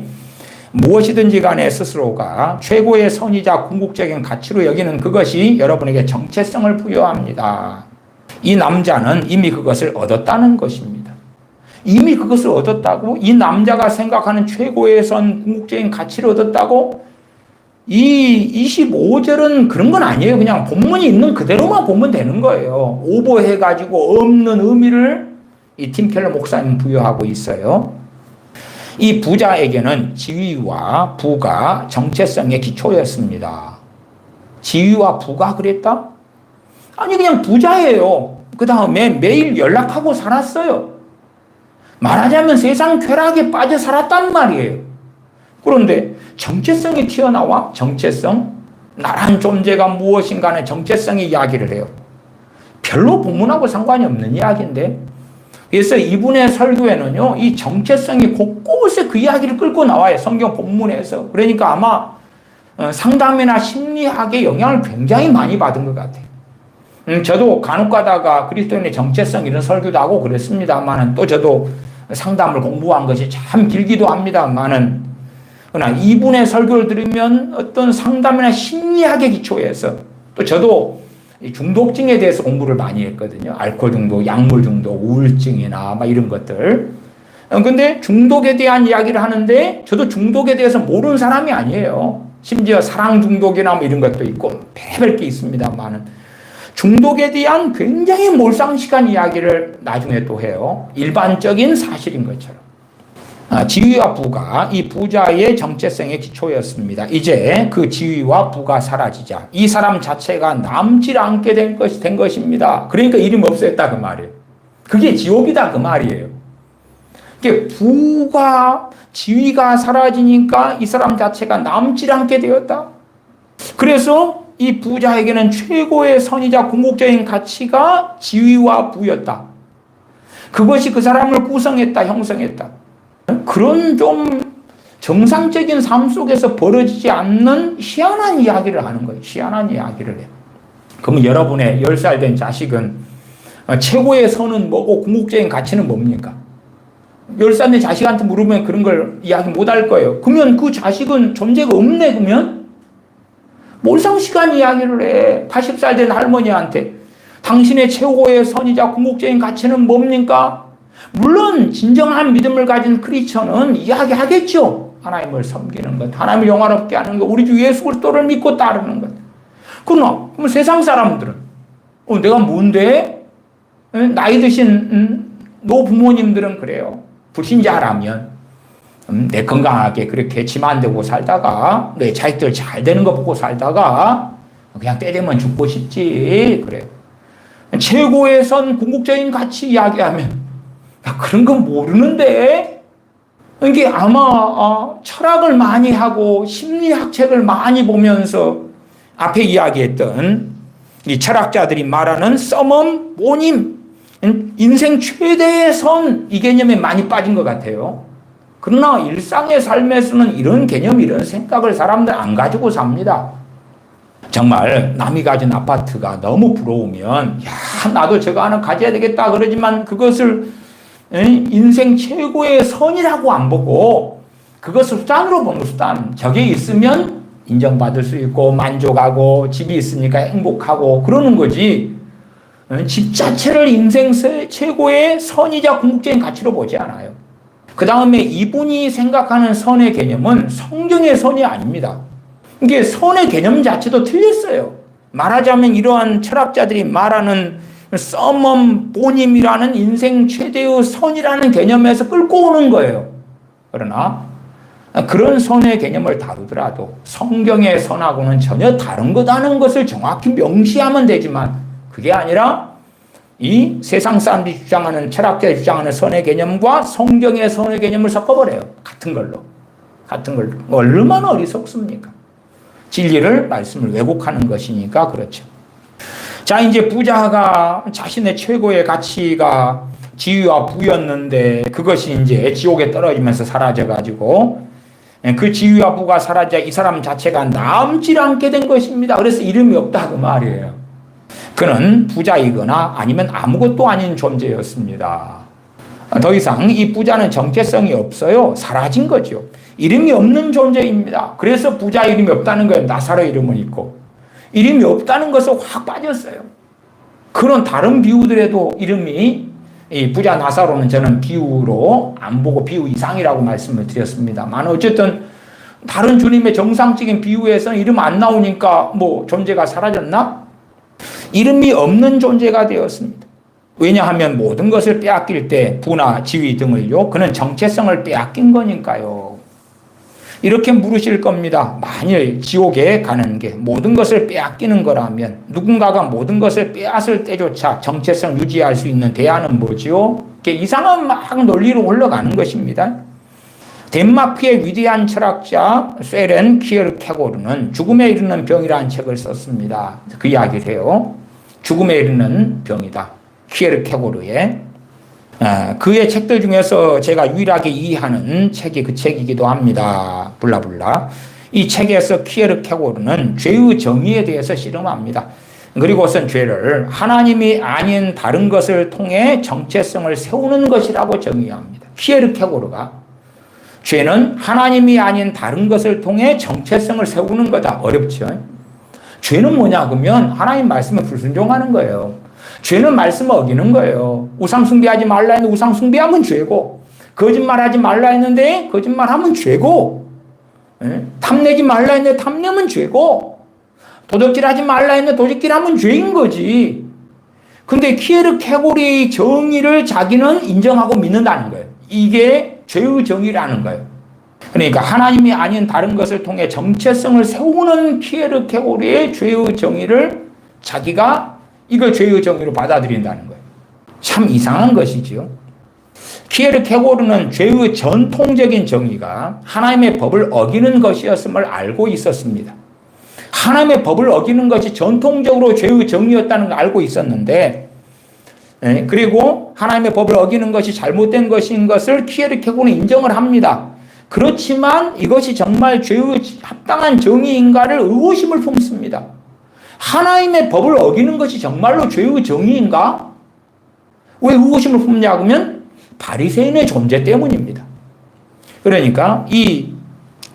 무엇이든지 간에 스스로가 최고의 선이자 궁극적인 가치로 여기는 그것이 여러분에게 정체성을 부여합니다. 이 남자는 이미 그것을 얻었다는 것입니다. 이미 그것을 얻었다고? 이 남자가 생각하는 최고의 선, 궁극적인 가치를 얻었다고? 이 25절은 그런 건 아니에요. 그냥 본문이 있는 그대로만 보면 되는 거예요. 오버해가지고 없는 의미를 이 팀 켈러 목사님 부여하고 있어요. 이 부자에게는 지위와 부가 정체성의 기초였습니다. 지위와 부가 그랬다? 아니 그냥 부자예요. 그 다음에 매일 연락하고 살았어요. 말하자면 세상 쾌락에 빠져 살았단 말이에요. 그런데 정체성이 튀어나와? 정체성? 나란 존재가 무엇인가의 정체성의 이야기를 해요. 별로 본문하고 상관이 없는 이야기인데 그래서 이분의 설교에는요, 이 정체성이 곳곳에 그 이야기를 끌고 나와요. 성경 본문에서. 그러니까 아마 상담이나 심리학의 영향을 굉장히 많이 받은 것 같아요. 저도 간혹 가다가 그리스도인의 정체성 이런 설교도 하고 그랬습니다만은 또 저도 상담을 공부한 것이 참 길기도 합니다만은 그러나 이분의 설교를 들으면 어떤 상담이나 심리학의 기초에서 또 저도 중독증에 대해서 공부를 많이 했거든요. 알코올 중독, 약물 중독, 우울증이나 막 이런 것들. 근데 중독에 대한 이야기를 하는데 저도 중독에 대해서 모르는 사람이 아니에요. 심지어 사랑 중독이나 뭐 이런 것도 있고 별별 게 있습니다만은 중독에 대한 굉장히 몰상식한 이야기를 나중에 또 해요. 일반적인 사실인 것처럼. 지위와 부가 이 부자의 정체성의 기초였습니다. 이제 그 지위와 부가 사라지자 이 사람 자체가 남질 않게 된 것입니다. 그러니까 이름 없애했다 그 말이에요. 그게 지옥이다 그 말이에요. 부가 지위가 사라지니까 이 사람 자체가 남질 않게 되었다. 그래서 이 부자에게는 최고의 선이자 궁극적인 가치가 지위와 부였다. 그것이 그 사람을 구성했다, 형성했다. 그런 좀 정상적인 삶 속에서 벌어지지 않는 희한한 이야기를 하는 거예요. 희한한 이야기를 해요. 그러면 여러분의 10살 된 자식은 최고의 선은 뭐고 궁극적인 가치는 뭡니까? 10살 된 자식한테 물으면 그런 걸 이야기 못 할 거예요. 그러면 그 자식은 존재가 없네, 그러면? 몰상식한 이야기를 해. 80살 된 할머니한테. 당신의 최고의 선이자 궁극적인 가치는 뭡니까? 물론 진정한 믿음을 가진 크리스천은 이야기하겠죠. 하나님을 섬기는 것, 하나님을 영화롭게 하는 것, 우리 주 예수 그리스도를 믿고 따르는 것. 그럼 세상 사람들은 내가 뭔데? 나이 드신 노부모님들은 그래요. 불신자라면 내 건강하게 그렇게 집 안 되고 살다가 내 자식들 잘 되는 거 보고 살다가 그냥 때 되면 죽고 싶지. 그래요. 최고의 선, 궁극적인 가치 이야기하면 그런 건 모르는데 이게 아마 철학을 많이 하고 심리학 책을 많이 보면서 앞에 이야기했던 이 철학자들이 말하는 써멈, 모님, 인생 최대의 선, 이 개념에 많이 빠진 것 같아요. 그러나 일상의 삶에서는 이런 개념, 이런 생각을 사람들 안 가지고 삽니다. 정말 남이 가진 아파트가 너무 부러우면 나도 저거 하나 가져야 되겠다 그러지만 그것을 인생 최고의 선이라고 안 보고 그것을 수단으로 보는 수단. 저게 있으면 인정받을 수 있고 만족하고 집이 있으니까 행복하고 그러는 거지. 집 자체를 인생 최고의 선이자 궁극적인 가치로 보지 않아요. 그 다음에 이분이 생각하는 선의 개념은 성경의 선이 아닙니다. 이게 선의 개념 자체도 틀렸어요. 말하자면 이러한 철학자들이 말하는 써멈 보님이라는 인생 최대의 선이라는 개념에서 끌고 오는 거예요. 그러나 그런 선의 개념을 다루더라도 성경의 선하고는 전혀 다른 거다는 것을 정확히 명시하면 되지만 그게 아니라 이 세상 사람들이 주장하는 철학자들이 주장하는 선의 개념과 성경의 선의 개념을 섞어버려요. 같은 걸로. 얼마나 어리석습니까? 진리를 말씀을 왜곡하는 것이니까 그렇죠. 자, 이제 부자가 자신의 최고의 가치가 지위와 부였는데 그것이 이제 지옥에 떨어지면서 사라져가지고 그 지위와 부가 사라져 이 사람 자체가 남질 않게 된 것입니다. 그래서 이름이 없다 그 말이에요. 그는 부자이거나 아니면 아무것도 아닌 존재였습니다. 더 이상 이 부자는 정체성이 없어요. 사라진 거죠. 이름이 없는 존재입니다. 그래서 부자 이름이 없다는 거예요. 나사로 이름은 있고. 이름이 없다는 것은 확 빠졌어요. 그런 다른 비유들에도 이름이 이 부자 나사로는 저는 비유로 안 보고 비유 이상이라고 말씀을 드렸습니다만 어쨌든 다른 주님의 정상적인 비유에서는 이름 안 나오니까 뭐 존재가 사라졌나? 이름이 없는 존재가 되었습니다. 왜냐하면 모든 것을 빼앗길 때 부나 지위 등을요. 그는 정체성을 빼앗긴 거니까요. 이렇게 물으실 겁니다. 만일 지옥에 가는 게 모든 것을 빼앗기는 거라면 누군가가 모든 것을 빼앗을 때조차 정체성 유지할 수 있는 대안은 뭐지요? 이상한 막 논리로 올라가는 것입니다. 덴마크의 위대한 철학자 쇠렌 키에르케고르는 죽음에 이르는 병이라는 책을 썼습니다. 그 이야기를 해요. 죽음에 이르는 병이다. 키에르케고르의 그의 책들 중에서 제가 유일하게 이해하는 책이 그 책이기도 합니다. 블라블라. 이 책에서 키에르케고르는 죄의 정의에 대해서 씨름합니다. 그리고선 죄를 하나님이 아닌 다른 것을 통해 정체성을 세우는 것이라고 정의합니다. 키에르케고르가 죄는 하나님이 아닌 다른 것을 통해 정체성을 세우는 거다. 어렵죠? 죄는 뭐냐 그러면 하나님 말씀에 불순종하는 거예요. 죄는 말씀을 어기는 거예요. 우상 숭배하지 말라 했는데 우상 숭배하면 죄고, 거짓말하지 말라 했는데 거짓말하면 죄고, 탐내지 말라 했는데 탐내면 죄고, 도적질하지 말라 했는데 도적질하면 죄인 거지. 근데 키에르케고르의 정의를 자기는 인정하고 믿는다는 거예요. 이게 죄의 정의라는 거예요. 그러니까 하나님이 아닌 다른 것을 통해 정체성을 세우는 키에르케고르의 죄의 정의를 자기가 이걸 죄의 정의로 받아들인다는 거예요. 참 이상한 것이지요. 키에르케고르는 죄의 전통적인 정의가 하나님의 법을 어기는 것이었음을 알고 있었습니다. 하나님의 법을 어기는 것이 전통적으로 죄의 정의였다는 걸 알고 있었는데, 그리고 하나님의 법을 어기는 것이 잘못된 것인 것을 키에르케고르는 인정을 합니다. 그렇지만 이것이 정말 죄의 합당한 정의인가를 의구심을 품습니다. 하나님의 법을 어기는 것이 정말로 죄의 정의인가? 왜 의구심을 품냐 하면 바리새인의 존재 때문입니다. 그러니까 이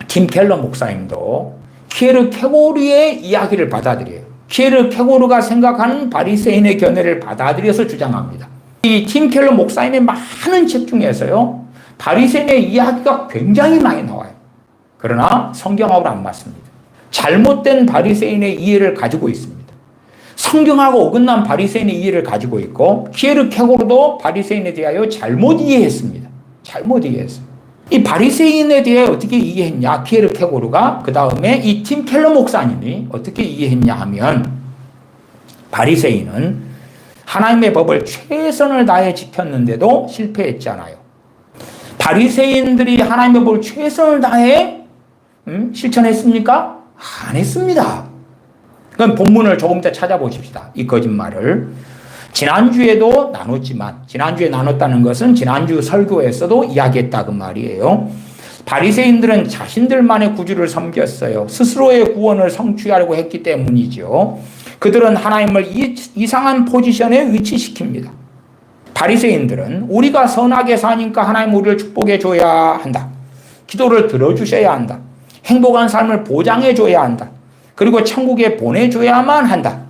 팀 켈러 목사님도 키에르케고르의 이야기를 받아들여요. 키에르케고르가 생각하는 바리새인의 견해를 받아들여서 주장합니다. 이 팀 켈러 목사님의 많은 책 중에서요, 바리새인의 이야기가 굉장히 많이 나와요. 그러나 성경하고는 안 맞습니다. 잘못된 바리새인의 이해를 가지고 있습니다. 성경하고 어긋난 바리새인의 이해를 가지고 있고, 키에르케고르도 바리새인에 대하여 잘못 이해했습니다. 잘못 이해했어요. 이 바리새인에 대해 어떻게 이해했냐, 키에르케고르가 그 다음에 이 팀 켈러 목사님이 어떻게 이해했냐 하면, 바리새인은 하나님의 법을 최선을 다해 지켰는데도 실패했잖아요. 바리새인들이 하나님의 법을 최선을 다해 실천했습니까? 안 했습니다. 그럼 본문을 조금 더 찾아보십시다. 이 거짓말을. 지난주에도 나눴지만, 지난주에 나눴다는 것은 지난주 설교에서도 이야기했다 그 말이에요. 바리새인들은 자신들만의 구주를 섬겼어요. 스스로의 구원을 성취하려고 했기 때문이죠. 그들은 하나님을 이상한 포지션에 위치시킵니다. 바리새인들은 우리가 선하게 사니까 하나님 우리를 축복해 줘야 한다. 기도를 들어주셔야 한다. 행복한 삶을 보장해 줘야 한다. 그리고 천국에 보내줘야만 한다.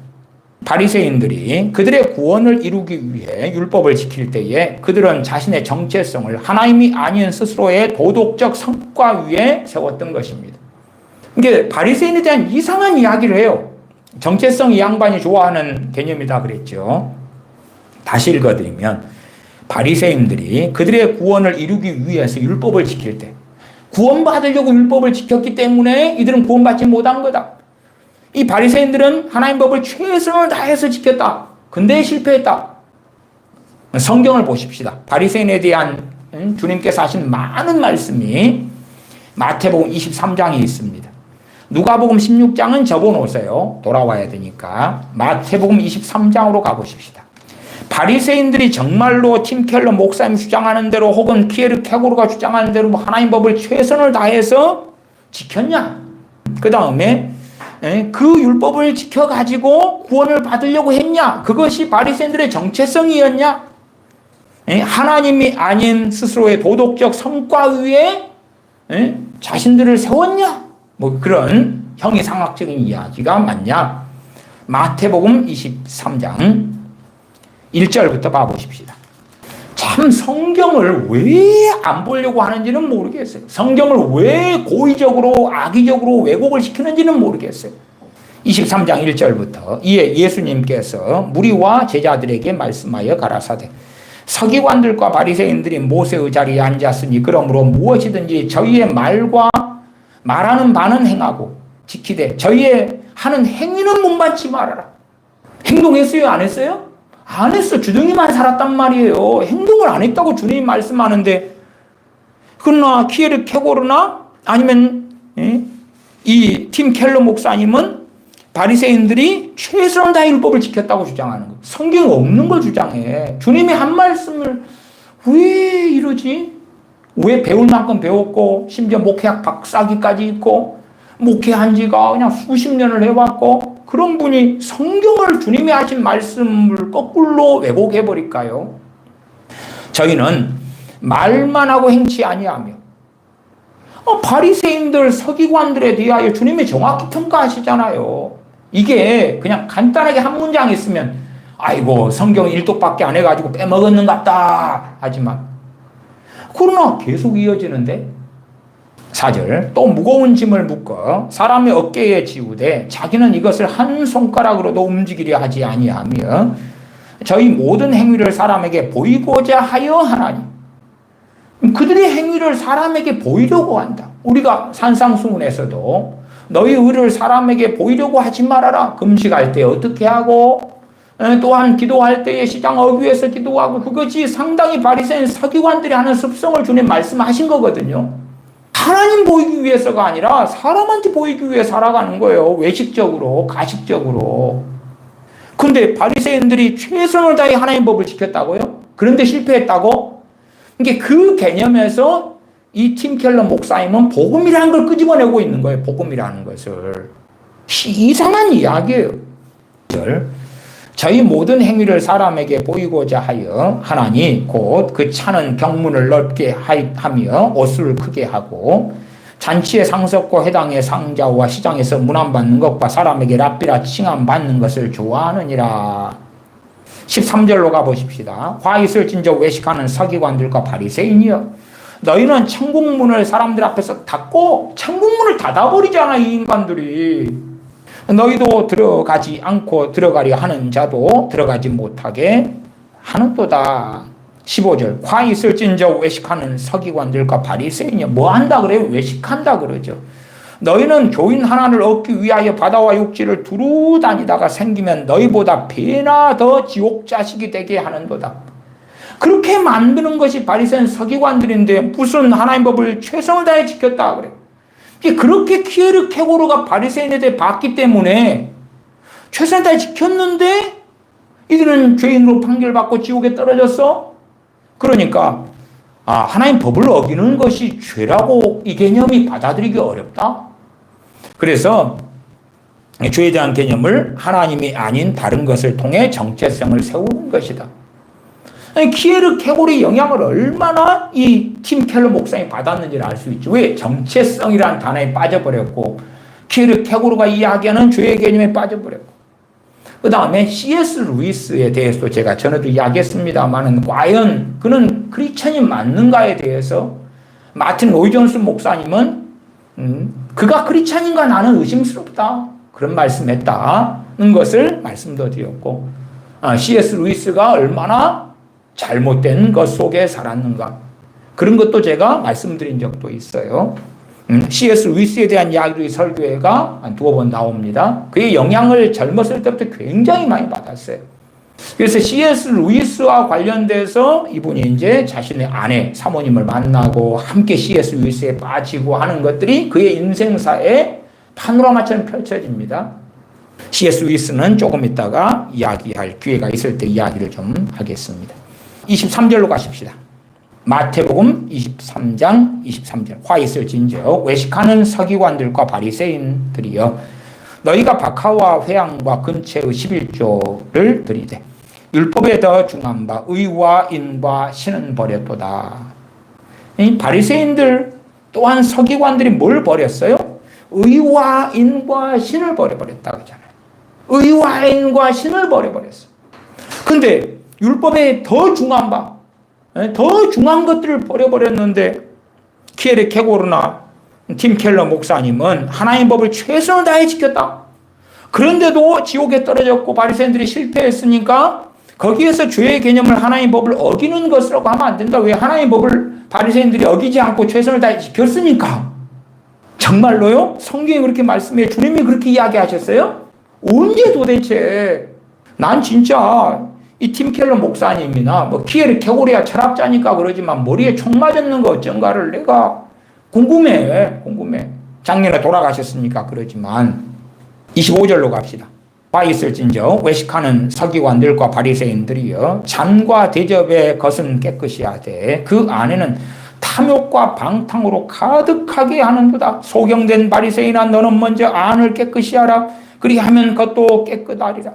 바리새인들이 그들의 구원을 이루기 위해 율법을 지킬 때에 그들은 자신의 정체성을 하나님이 아닌 스스로의 도덕적 성과 위에 세웠던 것입니다. 이게 바리새인에 대한 이상한 이야기를 해요. 정체성 이 양반이 좋아하는 개념이다 그랬죠. 다시 읽어드리면, 바리새인들이 그들의 구원을 이루기 위해서 율법을 지킬 때, 구원받으려고 율법을 지켰기 때문에 이들은 구원받지 못한 거다. 이 바리새인들은 하나님 법을 최선을 다해서 지켰다. 근데 실패했다. 성경을 보십시다. 바리새인에 대한 주님께서 하신 많은 말씀이 마태복음 23장에 있습니다. 누가복음 16장은 접어놓으세요. 돌아와야 되니까. 마태복음 23장으로 가보십시다. 바리새인들이 정말로 팀 켈러 목사님 주장하는 대로 혹은 키에르케고르가 주장하는 대로 하나님 법을 최선을 다해서 지켰냐? 그 다음에 그 율법을 지켜가지고 구원을 받으려고 했냐? 그것이 바리새인들의 정체성이었냐? 하나님이 아닌 스스로의 도덕적 성과 위에 자신들을 세웠냐? 뭐 그런 형이상학적인 이야기가 맞냐? 마태복음 23장 1절부터 봐보십시다. 참 성경을 왜 안 보려고 하는지는 모르겠어요. 성경을 왜 고의적으로 악의적으로 왜곡을 시키는지는 모르겠어요. 23장 1절부터 이에 예수님께서 무리와 제자들에게 말씀하여 가라사대 서기관들과 바리새인들이 모세의 자리에 앉았으니 그러므로 무엇이든지 저희의 말과 말하는 바는 행하고 지키되 저희의 하는 행위는 문받지 말아라. 행동했어요? 안 했어요? 안 했어. 주둥이만 살았단 말이에요. 행동을 안 했다고 주님이 말씀하는데, 그러나 키에르케고르나 아니면 이 팀 켈러 목사님은 바리새인들이 최선을 다해 율법을 지켰다고 주장하는 거예요. 성경에 없는 걸 주장해. 주님이 한 말씀을 왜 이러지? 왜 배울 만큼 배웠고 심지어 목회학 박사기까지 있고 목회한 지가 그냥 수십 년을 해왔고 그런 분이 성경을 주님이 하신 말씀을 거꾸로 왜곡해 버릴까요? 저희는 말만 하고 행치 아니하며 바리새인들 서기관들에 대하여 주님이 정확히 평가하시잖아요. 이게 그냥 간단하게 한 문장 있으면 아이고 성경 일독밖에 안 해가지고 빼먹었는 것 같다 하지만 그러나 계속 이어지는데 4절 또 무거운 짐을 묶어 사람의 어깨에 지우되 자기는 이것을 한 손가락으로도 움직이려 하지 아니하며 저희 모든 행위를 사람에게 보이고자 하여 하나니 그들의 행위를 사람에게 보이려고 한다. 우리가 산상수훈에서도 너희 의를 사람에게 보이려고 하지 말아라. 금식할 때 어떻게 하고 또한 기도할 때에 시장 어귀에서 기도하고 그것이 상당히 바리새인 서기관들이 하는 습성을 주님 말씀하신 거거든요. 하나님 보이기 위해서가 아니라 사람한테 보이기 위해 살아가는 거예요. 외식적으로, 가식적으로. 근데 바리새인들이 최선을 다해 하나님 법을 지켰다고요? 그런데 실패했다고? 이게 그 개념에서 이 팀 켈러 목사님은 복음이라는 걸 끄집어내고 있는 거예요. 복음이라는 것을. 이상한 이야기예요. 저희 모든 행위를 사람에게 보이고자 하여 하나니 곧 그 차는 경문을 넓게 하며 옷을 크게 하고 잔치의 상석과 회당의 상자와 시장에서 문안받는 것과 사람에게 랍비라 칭함받는 것을 좋아하느니라. 13절로 가보십시다. 화 있을진저 외식하는 서기관들과 바리새인이여, 너희는 천국문을 사람들 앞에서 닫고 천국문을 닫아버리잖아. 이 인간들이. 너희도 들어가지 않고 들어가려 하는 자도 들어가지 못하게 하는도다. 15절 화 있을진저 외식하는 서기관들과 바리새인이여. 뭐 한다 그래요? 외식한다 그러죠. 너희는 교인 하나를 얻기 위하여 바다와 육지를 두루 다니다가 생기면 너희보다 배나 더 지옥 자식이 되게 하는도다. 그렇게 만드는 것이 바리새인 서기관들인데 무슨 하나님 법을 최선을 다해 지켰다 그래요. 그렇게 키에르 케고르가 바리새인에 대해 봤기 때문에 최선을 다해 지켰는데 이들은 죄인으로 판결받고 지옥에 떨어졌어. 그러니까 하나님 법을 어기는 것이 죄라고 이 개념이 받아들이기 어렵다. 그래서 죄에 대한 개념을 하나님이 아닌 다른 것을 통해 정체성을 세우는 것이다. 키에르 케고르의 영향을 얼마나 이 팀 켈러 목사님이 받았는지를 알 수 있죠. 왜? 정체성이라는 단어에 빠져버렸고 키에르 케고르가 이야기하는 죄의 개념에 빠져버렸고, 그 다음에 C.S. 루이스에 대해서도 제가 전에도 이야기했습니다만은 과연 그는 크리스천이 맞는가에 대해서 마틴 로이 존스 목사님은 그가 크리스천인가 나는 의심스럽다 그런 말씀했다는 것을 말씀도 드렸고, C.S. 루이스가 얼마나 잘못된 것 속에 살았는가 그런 것도 제가 말씀드린 적도 있어요. C.S. 루이스에 대한 이야기의 설교회가 한 2번 나옵니다. 그의 영향을 젊었을 때부터 굉장히 많이 받았어요. 그래서 C.S. 루이스와 관련돼서 이분이 이제 자신의 아내 사모님을 만나고 함께 C.S. 루이스에 빠지고 하는 것들이 그의 인생사에 파노라마처럼 펼쳐집니다. C.S. 루이스는 조금 있다가 이야기할 기회가 있을 때 이야기를 좀 하겠습니다. 23절로 가십시다. 마태복음 23장 23절 화 있을진저 외식하는 서기관들과 바리새인들이여, 너희가 박하와 회양과 근처의 11조를 드리되 율법에 더 중한 바 의와 인과 신은 버렸도다. 이 바리새인들 또한 서기관들이 뭘 버렸어요? 의와 인과 신을 버려버렸다 그러잖아요. 의와 인과 신을 버려버렸어. 근데 율법에 더 중한 바, 더 중한 것들을 버려버렸는데 키에르 케고르나 팀 켈러 목사님은 하나님 법을 최선을 다해 지켰다. 그런데도 지옥에 떨어졌고 바리새인들이 실패했으니까 거기에서 죄의 개념을 하나님 법을 어기는 것이라고 하면 안 된다. 왜? 하나님 법을 바리새인들이 어기지 않고 최선을 다해 지켰으니까. 정말로요? 성경이 그렇게 말씀해, 주님이 그렇게 이야기하셨어요? 언제 도대체? 난 진짜 이 팀 켈러 목사님이나 뭐 키에르 케고르야 철학자니까 그러지만 머리에 총 맞았는 거 어쩐가를 내가 궁금해. 작년에 돌아가셨으니까 그러지만 25절로 갑시다. 화 있을진저 외식하는 서기관들과 바리새인들이여, 잔과 대접의 것은 깨끗이 하되 그 안에는 탐욕과 방탕으로 가득하게 하는도다. 소경된 바리새인아, 너는 먼저 안을 깨끗이 하라. 그리하면 그것도 깨끗하리라.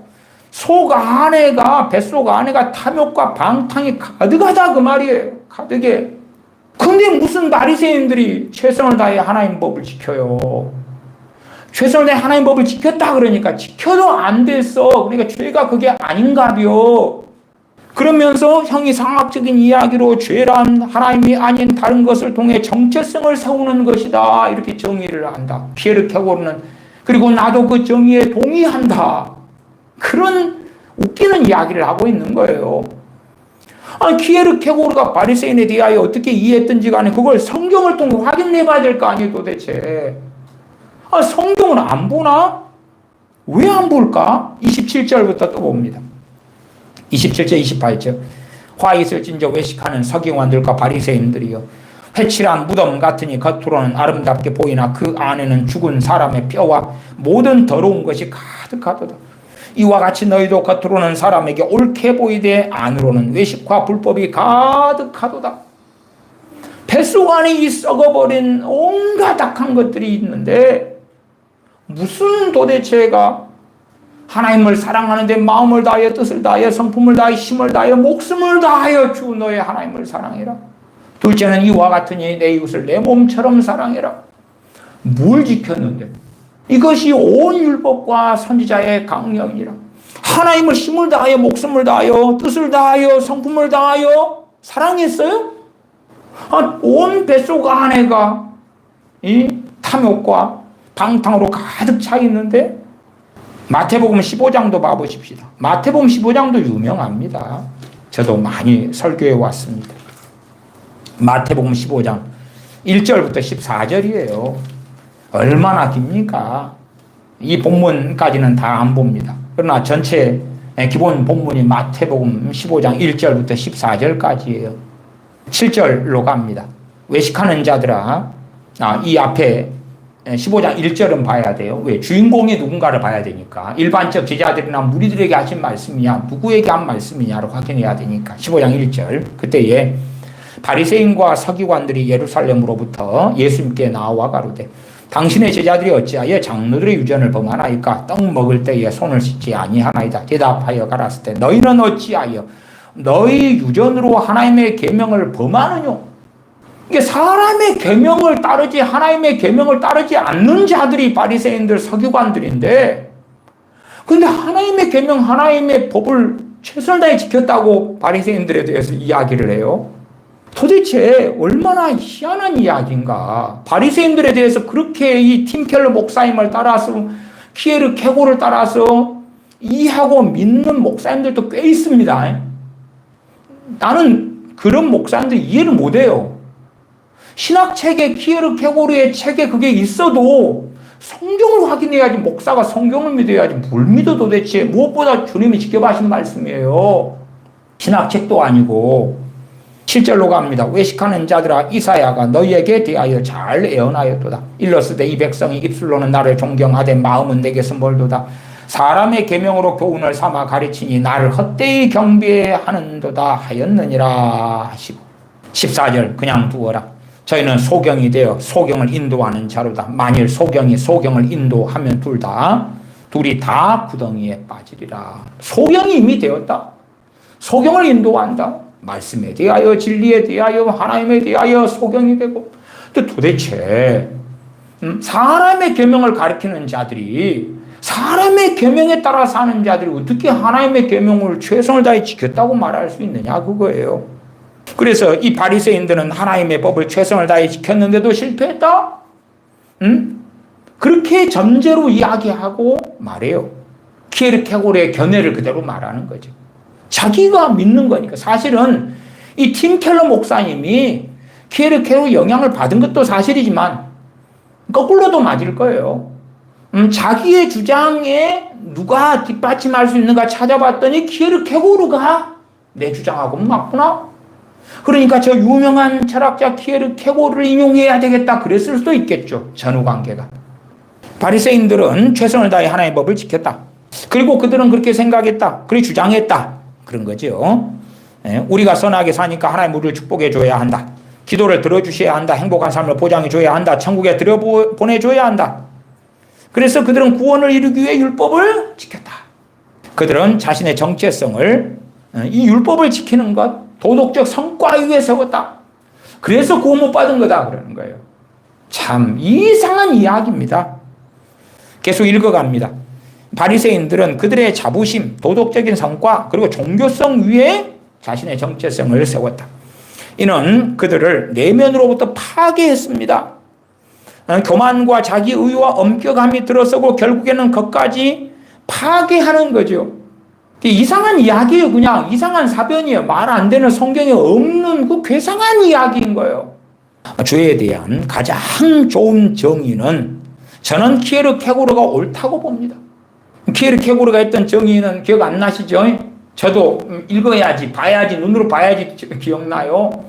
뱃속 안에가 탐욕과 방탕이 가득하다 그 말이에요. 가득해. 근데 무슨 바리새인들이 최선을 다해 하나님 법을 지켜요. 최선을 다해 하나님 법을 지켰다 그러니까 지켜도 안 됐어. 그러니까 죄가 그게 아닌가벼. 그러면서 형이상학적인 이야기로 죄란 하나님이 아닌 다른 것을 통해 정체성을 세우는 것이다. 이렇게 정의를 한다. 피에르 케고르는. 그리고 나도 그 정의에 동의한다. 그런 웃기는 이야기를 하고 있는 거예요. 키에르 케고르가 바리새인에 대하여 어떻게 이해했든지 간에 그걸 성경을 통해 확인해 봐야 될 거 아니에요 도대체. 성경은 안 보나? 왜 안 볼까? 27절부터 또 봅니다. 27절 28절 화 있을진저 외식하는 서기관들과 바리새인들이여, 해칠한 무덤 같으니 겉으로는 아름답게 보이나 그 안에는 죽은 사람의 뼈와 모든 더러운 것이 가득하도다. 이와 같이 너희도 겉으로는 사람에게 옳게 보이되 안으로는 외식과 불법이 가득하도다. 뱃속 안에 이 썩어버린 온갖 악한 것들이 있는데 무슨 도대체가 하나님을 사랑하는데 마음을 다하여 뜻을 다하여 성품을 다하여 힘을 다하여 목숨을 다하여 주 너의 하나님을 사랑해라. 둘째는 이와 같으니 내 이웃을 내 몸처럼 사랑해라. 뭘 지켰는데? 이것이 온 율법과 선지자의 강령이라. 하나님을 힘을 다하여 목숨을 다하여 뜻을 다하여 성품을 다하여 사랑했어요? 온 뱃속 안에가 이 탐욕과 방탕으로 가득 차 있는데 마태복음 15장도 봐보십시다. 마태복음 15장도 유명합니다. 저도 많이 설교해 왔습니다. 마태복음 15장 1절부터 14절이에요. 얼마나 깁니까? 이 본문까지는 다 안 봅니다. 그러나 전체 기본 본문이 마태복음 15장 1절부터 14절까지예요. 7절로 갑니다. 외식하는 자들아, 이 앞에 15장 1절은 봐야 돼요. 왜? 주인공이 누군가를 봐야 되니까. 일반적 제자들이나 무리들에게 하신 말씀이냐, 누구에게 한 말씀이냐를 확인해야 되니까. 15장 1절. 그때에 바리새인과 서기관들이 예루살렘으로부터 예수님께 나와 가로되 당신의 제자들이 어찌하여 장로들의 유전을 범하나이까? 떡 먹을 때에 손을 씻지 아니하나이다. 대답하여 가라사대 너희는 어찌하여 너희 유전으로 하나님의 계명을 범하느냐? 이게 사람의 계명을 따르지 하나님의 계명을 따르지 않는 자들이 바리새인들 서기관들인데, 근데 하나님의 계명 하나님의 법을 최선을 다해 지켰다고 바리새인들에 대해서 이야기를 해요. 도대체 얼마나 희한한 이야기인가. 바리새인들에 대해서 그렇게 이 팀 켈러 목사님을 따라서 키에르 케고를 따라서 이해하고 믿는 목사님들도 꽤 있습니다. 나는 그런 목사님들 이해를 못해요. 신학책에 키에르 케고르의 책에 그게 있어도 성경을 확인해야지 목사가 성경을 믿어야지 뭘 믿어 도대체. 무엇보다 주님이 직접 하신 말씀이에요. 신학책도 아니고. 7절로 갑니다. 외식하는 자들아 이사야가 너희에게 대하여 잘 예언하였도다. 일러스되 이 백성이 입술로는 나를 존경하되 마음은 내게서 멀도다. 사람의 계명으로 교훈을 삼아 가르치니 나를 헛되이 경배하는도다 하였느니라 하시고 14절 그냥 두어라. 저희는 소경이 되어 소경을 인도하는 자로다. 만일 소경이 소경을 인도하면 둘이 다 구덩이에 빠지리라. 소경이 이미 되었다. 소경을 인도한다. 말씀에 대하여 진리에 대하여 하나님에 대하여 소경이 되고. 도대체 사람의 계명을 가르치는 자들이 사람의 계명에 따라 사는 자들이 어떻게 하나님의 계명을 최선을 다해 지켰다고 말할 수 있느냐 그거예요. 그래서 이 바리새인들은 하나님의 법을 최선을 다해 지켰는데도 실패했다? 그렇게 전제로 이야기하고 말해요. 키에르케고르의 견해를 그대로 말하는 거죠. 자기가 믿는 거니까. 사실은 이 팀 켈러 목사님이 키에르케고르 영향을 받은 것도 사실이지만 거꾸로도 맞을 거예요. 자기의 주장에 누가 뒷받침할 수 있는가 찾아봤더니 키에르케고르가 내 주장하고는 맞구나. 그러니까 저 유명한 철학자 키에르케고르를 인용해야 되겠다 그랬을 수도 있겠죠. 전후관계가. 바리새인들은 최선을 다해 하나님의 법을 지켰다. 그리고 그들은 그렇게 생각했다. 그렇게 주장했다. 그런 거죠. 우리가 선하게 사니까 하나님 우리를 축복해 줘야 한다. 기도를 들어주셔야 한다. 행복한 삶을 보장해 줘야 한다. 천국에 들여보내줘야 한다. 그래서 그들은 구원을 이루기 위해 율법을 지켰다. 그들은 자신의 정체성을 이 율법을 지키는 것, 도덕적 성과 위에 세웠다. 그래서 구원 못 받은 거다 그러는 거예요. 참 이상한 이야기입니다. 계속 읽어갑니다. 바리새인들은 그들의 자부심, 도덕적인 성과 그리고 종교성 위에 자신의 정체성을 세웠다. 이는 그들을 내면으로부터 파괴했습니다. 교만과 자기 의와 엄격함이 들어서고 결국에는 그것까지 파괴하는 거죠. 이상한 이야기예요. 그냥 이상한 사변이에요. 말 안 되는 성경에 없는 그 괴상한 이야기인 거예요. 죄에 대한 가장 좋은 정의는 저는 키에르케고르가 옳다고 봅니다. 키에르케고르가 했던 정의는 기억 안 나시죠? 저도 읽어야지, 봐야지, 눈으로 봐야지 기억나요.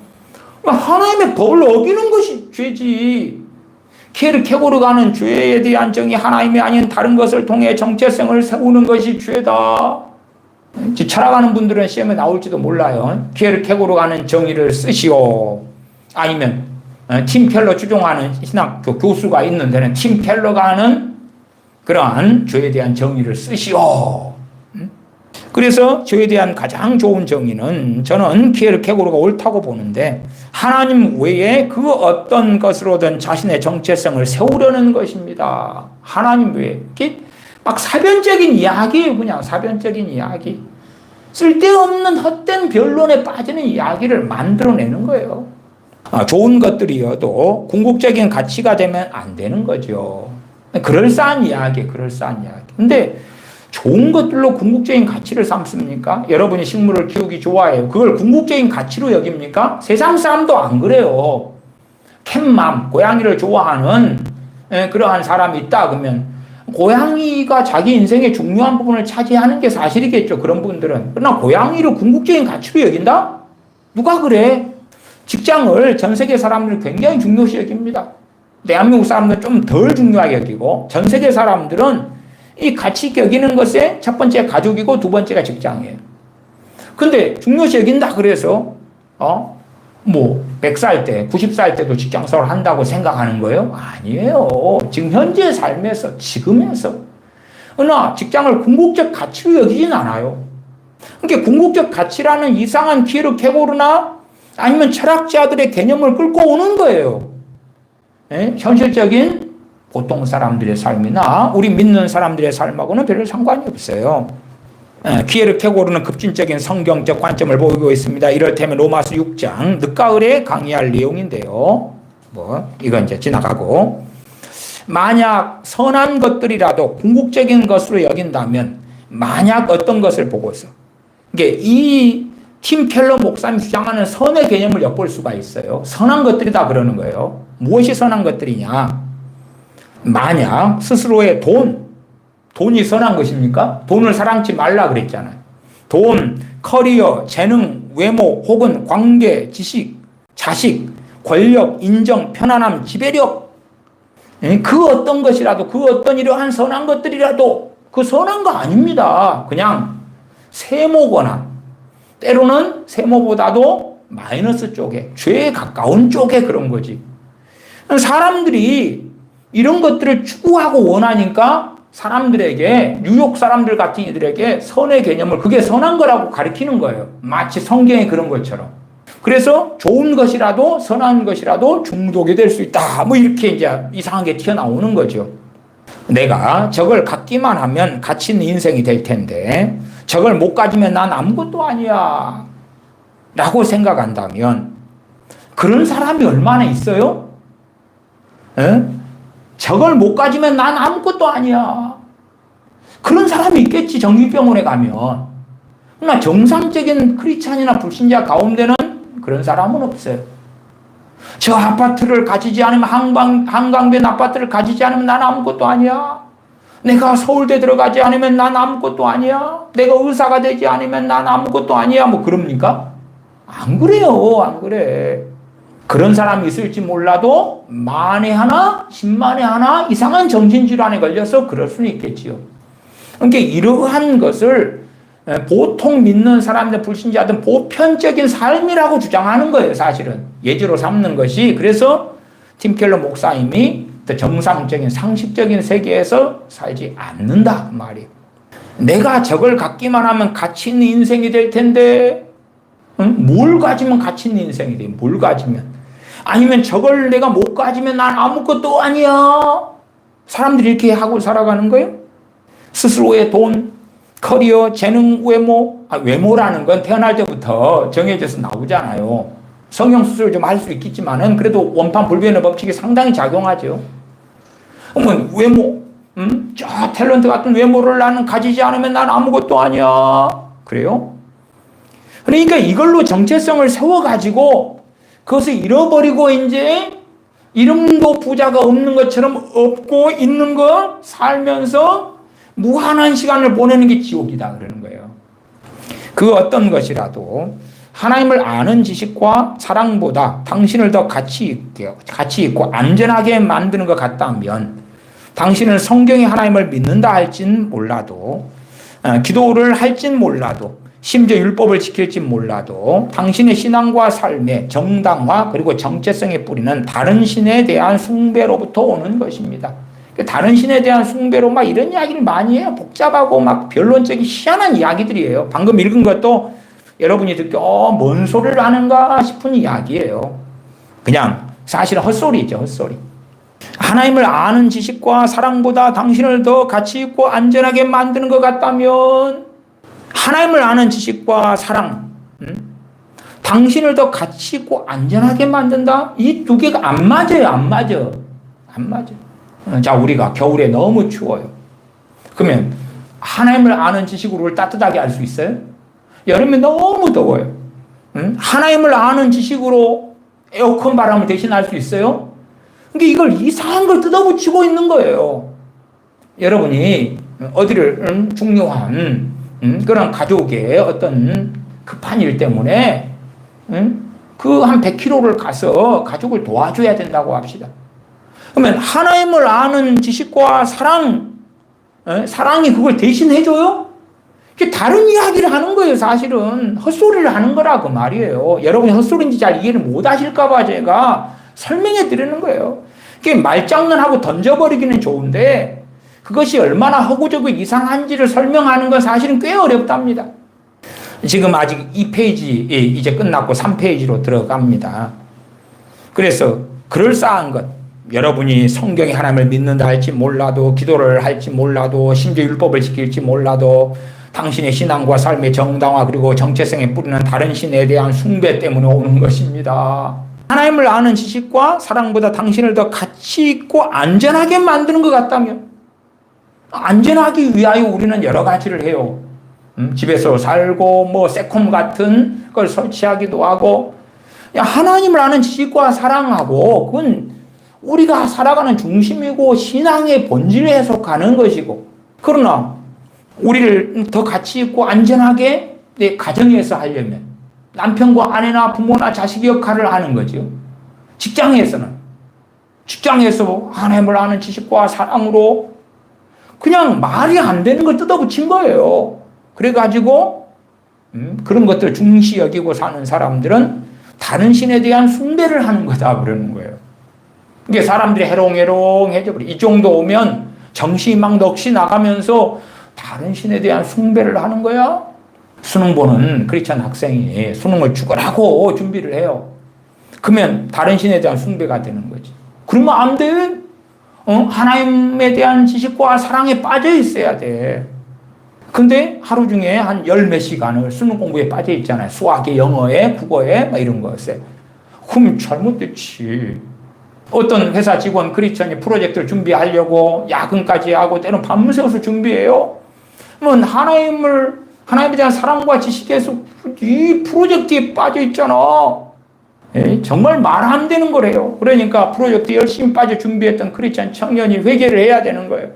하나님의 법을 어기는 것이 죄지. 키에르케고르 가는 죄에 대한 정의, 하나님이 아닌 다른 것을 통해 정체성을 세우는 것이 죄다. 철학하는 분들은 시험에 나올지도 몰라요. 키에르케고르 가는 정의를 쓰시오. 아니면 팀 켈러 추종하는 신학교 교수가 있는 데는 팀 켈러가 하는 그러한 죄에 대한 정의를 쓰시오. 그래서 죄에 대한 가장 좋은 정의는 저는 키에르케고르가 옳다고 보는데, 하나님 외에 그 어떤 것으로든 자신의 정체성을 세우려는 것입니다. 하나님 외에. 막 사변적인 이야기예요. 그냥 사변적인 이야기. 쓸데없는 헛된 변론에 빠지는 이야기를 만들어내는 거예요. 좋은 것들이어도 궁극적인 가치가 되면 안 되는 거죠. 그럴싸한 이야기, 그럴싸한 이야기. 근데 좋은 것들로 궁극적인 가치를 삼습니까? 여러분이 식물을 키우기 좋아해요. 그걸 궁극적인 가치로 여깁니까? 세상 사람도 안 그래요. 캣맘, 고양이를 좋아하는 그러한 사람이 있다 그러면 고양이가 자기 인생의 중요한 부분을 차지하는 게 사실이겠죠. 그런 분들은. 그러나 고양이를 궁극적인 가치로 여긴다? 누가 그래? 직장을 전 세계 사람들이 굉장히 중요시 여깁니다. 대한민국 사람들은 좀 덜 중요하게 여기고, 전 세계 사람들은 이 가치 여기는 것에 첫 번째 가족이고 두 번째가 직장이에요. 근데 중요시 여긴다 그래서 100살 때, 90살 때도 직장 생활을 한다고 생각하는 거예요? 아니에요. 지금 현재 삶에서, 지금에서. 그러나 직장을 궁극적 가치로 여기진 않아요. 그러니까 궁극적 가치라는 이상한 키에르케고르나 아니면 철학자들의 개념을 끌고 오는 거예요. 현실적인 보통 사람들의 삶이나 우리 믿는 사람들의 삶하고는 별 상관이 없어요. 키에르케고르는 급진적인 성경적 관점을 보이고 있습니다. 이를테면 로마서 6장 늦가을에 강의할 내용인데요. 이건 이제 지나가고, 만약 선한 것들이라도 궁극적인 것으로 여긴다면, 만약 어떤 것을 보고서, 이게 이 팀 켈러 목사님 주장하는 선의 개념을 엿볼 수가 있어요. 선한 것들이다 그러는 거예요. 무엇이 선한 것들이냐? 만약 스스로의 돈이 선한 것입니까? 돈을 사랑치 말라 그랬잖아요. 돈, 커리어, 재능, 외모, 혹은 관계, 지식, 자식, 권력, 인정, 편안함, 지배력, 그 어떤 것이라도, 그 어떤 이러한 선한 것들이라도 그 선한 거 아닙니다. 그냥 세모거나 때로는 세모보다도 마이너스 쪽에, 죄에 가까운 쪽에 그런 거지. 사람들이 이런 것들을 추구하고 원하니까 사람들에게, 뉴욕 사람들 같은 이들에게 선의 개념을, 그게 선한 거라고 가르치는 거예요. 마치 성경에 그런 것처럼. 그래서 좋은 것이라도, 선한 것이라도 중독이 될 수 있다. 이렇게 이제 이상하게 튀어나오는 거죠. 내가 저걸 갖기만 하면 가치 있는 인생이 될 텐데, 저걸 못 가지면 난 아무것도 아니야 라고 생각한다면, 그런 사람이 얼마나 있어요? 저걸 못 가지면 난 아무것도 아니야. 그런 사람이 있겠지, 정신병원에 가면. 그러나 정상적인 크리스찬이나 불신자 가운데는 그런 사람은 없어요. 저 아파트를 가지지 않으면, 한강변 아파트를 가지지 않으면 난 아무것도 아니야. 내가 서울대 들어가지 않으면 난 아무것도 아니야. 내가 의사가 되지 않으면 난 아무것도 아니야. 그럽니까? 안 그래요. 안 그래. 그런 사람이 있을지 몰라도 만에 하나, 10만에 하나 이상한 정신질환에 걸려서 그럴 수는 있겠지요. 그러니까 이러한 것을 보통 믿는 사람들, 불신자들은 보편적인 삶이라고 주장하는 거예요. 사실은 예지로 삼는 것이. 그래서 팀 켈러 목사님이 정상적인 상식적인 세계에서 살지 않는다 말이에요. 내가 저걸 갖기만 하면 가치 있는 인생이 될 텐데, 뭘 가지면 가치 있는 인생이 돼? 뭘 가지면? 아니면 저걸 내가 못 가지면 난 아무것도 아니야. 사람들이 이렇게 하고 살아가는 거예요. 스스로의 돈, 커리어, 재능, 외모. 외모라는 건 태어날 때부터 정해져서 나오잖아요. 성형수술 좀 할 수 있겠지만은 그래도 원판 불변의 법칙이 상당히 작용하죠. 그러면 외모, 저 탤런트 같은 외모를 나는 가지지 않으면 난 아무것도 아니야. 그래요? 그러니까 이걸로 정체성을 세워가지고 그것을 잃어버리고 이제 이름도 부자가 없는 것처럼 없고 있는 거 살면서 무한한 시간을 보내는 게 지옥이다 그러는 거예요. 그 어떤 것이라도 하나님을 아는 지식과 사랑보다 당신을 더 가치 있고 안전하게 만드는 것 같다면 당신은 성경이 하나님을 믿는다 할진 몰라도 기도를 할진 몰라도 심지어 율법을 지킬진 몰라도 당신의 신앙과 삶의 정당화 그리고 정체성의 뿌리는 다른 신에 대한 숭배로부터 오는 것입니다. 다른 신에 대한 숭배로 막 이런 이야기를 많이 해요. 복잡하고 막 변론적인 희한한 이야기들이에요. 방금 읽은 것도 여러분이 듣기 뭔 소리를 하는가 싶은 이야기예요. 그냥 사실은 헛소리죠. 헛소리. 하나님을 아는 지식과 사랑보다 당신을 더 가치 있고 안전하게 만드는 것 같다면 하나님을 아는 지식과 사랑 당신을 더 가치 있고 안전하게 만든다? 이 두 개가 안 맞아요. 안 맞아. 자, 우리가 겨울에 너무 추워요. 그러면 하나님을 아는 지식으로 따뜻하게 할 수 있어요? 여름에 너무 더워요. 하나님을 아는 지식으로 에어컨 바람을 대신할 수 있어요? 그러니까 이걸 이상한 걸 뜯어붙이고 있는 거예요. 여러분이 어디를 중요한 그런 가족의 어떤 급한 일 때문에 그 한 100km를 가서 가족을 도와줘야 된다고 합시다. 그러면 하나님을 아는 지식과 사랑이 그걸 대신해줘요? 이게 다른 이야기를 하는 거예요. 사실은 헛소리를 하는 거라고 말이에요. 여러분이 헛소리인지 잘 이해를 못 하실까 봐 제가 설명해 드리는 거예요. 이게 말장난하고 던져버리기는 좋은데 그것이 얼마나 허구적이고 이상한지를 설명하는 건 사실은 꽤 어렵답니다. 지금 아직 2페이지 이제 끝났고 3페이지로 들어갑니다. 그래서 그럴싸한 것, 여러분이 성경이 하나님을 믿는다 할지 몰라도 기도를 할지 몰라도 심지어 율법을 지킬지 몰라도 당신의 신앙과 삶의 정당화 그리고 정체성에 뿌리는 다른 신에 대한 숭배 때문에 오는 것입니다. 하나님을 아는 지식과 사랑보다 당신을 더 가치 있고 안전하게 만드는 것 같다면 안전하기 위하여 우리는 여러 가지를 해요. 집에서 살고 뭐 세콤 같은 걸 설치하기도 하고 하나님을 아는 지식과 사랑하고 그건 우리가 살아가는 중심이고 신앙의 본질을 해석하는 것이고 그러나 우리를 더 가치 있고 안전하게 내 가정에서 하려면 남편과 아내나 부모나 자식 역할을 하는 거죠. 직장에서 하나님을 아는 지식과 사랑으로 그냥 말이 안 되는 걸 뜯어붙인 거예요. 그래가지고 그런 것들을 중시 여기고 사는 사람들은 다른 신에 대한 숭배를 하는 거다 그러는 거예요. 이게 사람들이 해롱해롱해져 버려. 이 정도 오면 정신이 막 넋이 나가면서 다른 신에 대한 숭배를 하는 거야. 수능 보는 크리스찬 학생이 수능을 죽으라고 준비를 해요. 그러면 다른 신에 대한 숭배가 되는 거지. 그러면 안 돼. 하나님에 대한 지식과 사랑에 빠져 있어야 돼. 근데 하루 중에 한 열 몇 시간을 수능 공부에 빠져 있잖아요. 수학에, 영어에, 국어에, 막 이런 것에. 그럼 잘못됐지. 어떤 회사 직원 크리스찬이 프로젝트를 준비하려고 야근까지 하고 때로는 밤새워서 준비해요. 그러면 하나님에 대한 사랑과 지식에서 이 프로젝트에 빠져 있잖아. 정말 말 안 되는 거래요. 그러니까 프로젝트 열심히 빠져 준비했던 크리스찬 청년이 회개를 해야 되는 거예요.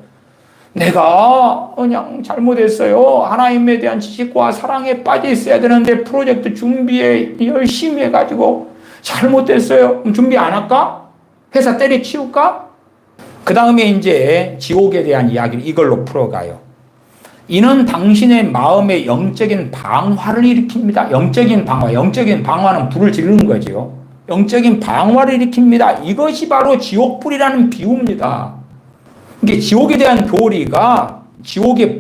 내가 그냥 잘못했어요. 하나님에 대한 지식과 사랑에 빠져 있어야 되는데 프로젝트 준비에 열심히 해가지고 잘못됐어요. 그럼 준비 안 할까? 회사 때려치울까? 그 다음에 이제 지옥에 대한 이야기를 이걸로 풀어가요. 이는 당신의 마음의 영적인 방화를 일으킵니다. 영적인 방화는 불을 지르는 거죠. 영적인 방화를 일으킵니다. 이것이 바로 지옥불이라는 비유입니다. 이게 지옥에 대한 교리가 지옥의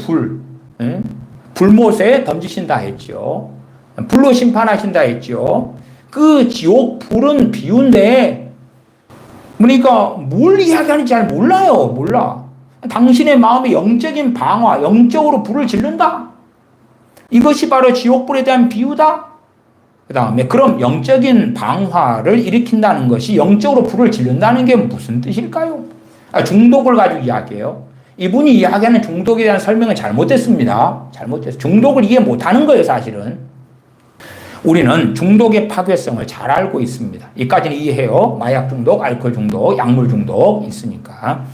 불못에 던지신다 했죠. 불로 심판하신다 했죠. 그 지옥불은 비유인데 그러니까 뭘 이야기하는지 잘 몰라. 당신의 마음의 영적인 방화, 영적으로 불을 지른다. 이것이 바로 지옥불에 대한 비유다. 그 다음에 그럼 영적인 방화를 일으킨다는 것이 영적으로 불을 지른다는 게 무슨 뜻일까요? 중독을 가지고 이야기해요. 이분이 이야기하는 중독에 대한 설명은 잘못됐습니다. 중독을 이해 못하는 거예요, 사실은. 우리는 중독의 파괴성을 잘 알고 있습니다. 이까지는 이해해요. 마약 중독, 알코올 중독, 약물 중독 있으니까.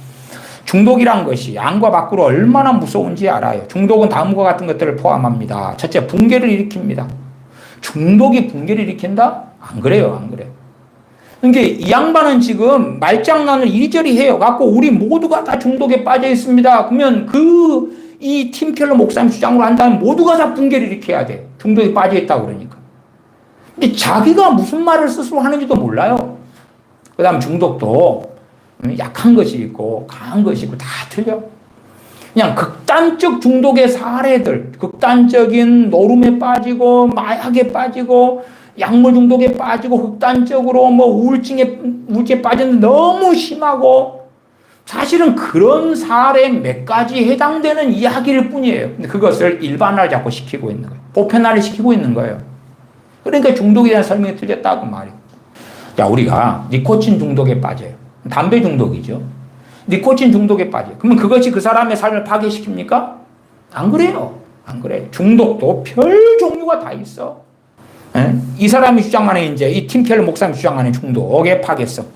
중독이란 것이 안과 밖으로 얼마나 무서운지 알아요. 중독은 다음과 같은 것들을 포함합니다. 첫째, 붕괴를 일으킵니다. 중독이 붕괴를 일으킨다? 안 그래요, 안 그래요. 그러니까 이 양반은 지금 말장난을 이리저리 해요. 갖고 우리 모두가 다 중독에 빠져 있습니다. 그러면 이 팀켈러 목사님 주장으로 한다면 모두가 다 붕괴를 일으켜야 돼. 중독에 빠져 있다고 그러니까. 근데 자기가 무슨 말을 스스로 하는지도 몰라요. 그 다음 중독도 약한 것이 있고 강한 것이 있고 다 틀려. 그냥 극단적 중독의 사례들, 극단적인 노름에 빠지고 마약에 빠지고 약물 중독에 빠지고 극단적으로 우울증에 빠졌는데 너무 심하고 사실은 그런 사례 몇 가지 해당되는 이야기일 뿐이에요. 근데 그것을 일반화를 자꾸 시키고 있는 거예요. 보편화를 시키고 있는 거예요. 그러니까 중독에 대한 설명이 틀렸다고 말이에요. 자, 우리가 니코틴 중독에 빠져요. 담배 중독이죠. 니코틴 중독에 빠져요. 그러면 그것이 그 사람의 삶을 파괴시킵니까? 안 그래요. 안 그래요. 중독도 별 종류가 다 있어. 이 사람이 주장하는 이 팀켈러 목사님이 주장하는 중독의 파괴성.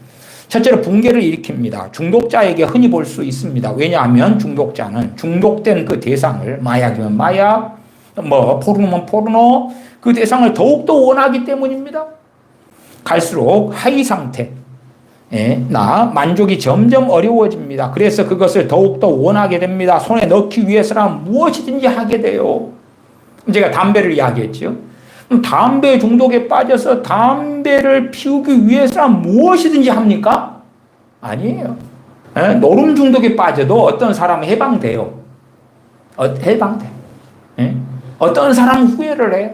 첫째로 붕괴를 일으킵니다. 중독자에게 흔히 볼 수 있습니다. 왜냐하면 중독자는 중독된 그 대상을 마약이면 마약, 포르노면 포르노 그 대상을 더욱더 원하기 때문입니다. 갈수록 하위 상태, 나 만족이 점점 어려워집니다. 그래서 그것을 더욱더 원하게 됩니다. 손에 넣기 위해서라면 무엇이든지 하게 돼요. 제가 담배를 이야기했죠. 담배 중독에 빠져서 담배를 피우기 위해서라면 무엇이든지 합니까? 아니에요. 노름 중독에 빠져도 어떤 사람은 해방돼요. 해방돼. 어떤 사람은 후회를 해.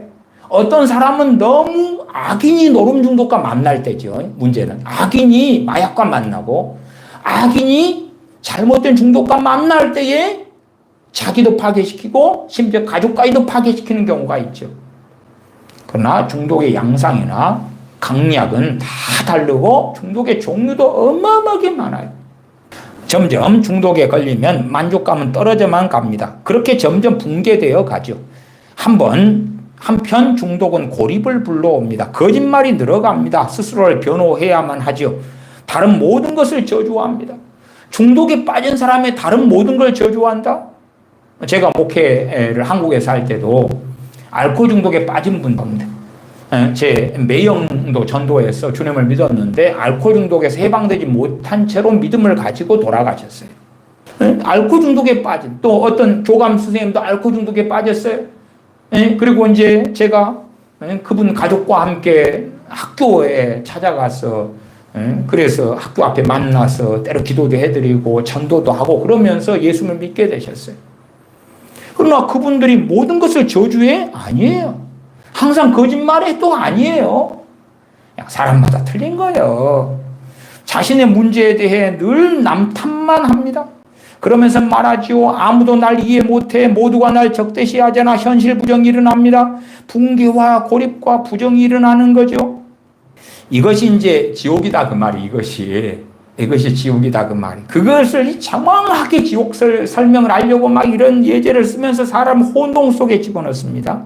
어떤 사람은 너무 악인이 노름 중독과 만날 때죠. 문제는 악인이 마약과 만나고 악인이 잘못된 중독과 만날 때에 자기도 파괴시키고 심지어 가족까지도 파괴시키는 경우가 있죠. 그러나 중독의 양상이나 강약은 다 다르고 중독의 종류도 어마어마하게 많아요. 점점 중독에 걸리면 만족감은 떨어져만 갑니다. 그렇게 점점 붕괴되어 가죠. 한편 중독은 고립을 불러옵니다. 거짓말이 늘어갑니다. 스스로를 변호해야만 하죠. 다른 모든 것을 저주합니다. 중독에 빠진 사람의 다른 모든 걸 저주한다? 제가 목회를 한국에서 할 때도 알코올 중독에 빠진 분입니다. 제 매형도 전도해서 주님을 믿었는데 알코올 중독에서 해방되지 못한 채로 믿음을 가지고 돌아가셨어요. 알코올 중독에 빠진 또 어떤 교감 선생님도 알코올 중독에 빠졌어요. 그리고 이제 제가 그분 가족과 함께 학교에 찾아가서 그래서 학교 앞에 만나서 때로 기도도 해드리고 전도도 하고 그러면서 예수를 믿게 되셨어요. 그러나 그분들이 모든 것을 저주해? 아니에요. 항상 거짓말해? 또 아니에요. 사람마다 틀린 거예요. 자신의 문제에 대해 늘 남 탓만 합니다. 그러면서 말하지요. 아무도 날 이해 못해. 모두가 날 적대시하잖아. 현실 부정이 일어납니다. 붕괴와 고립과 부정이 일어나는 거죠. 이것이 이제 지옥이다 그 말이 이것이 지옥이다 그 말이. 그것을 정확하게 지옥 설명을 하려고 막 이런 예제를 쓰면서 사람을 혼동 속에 집어넣습니다.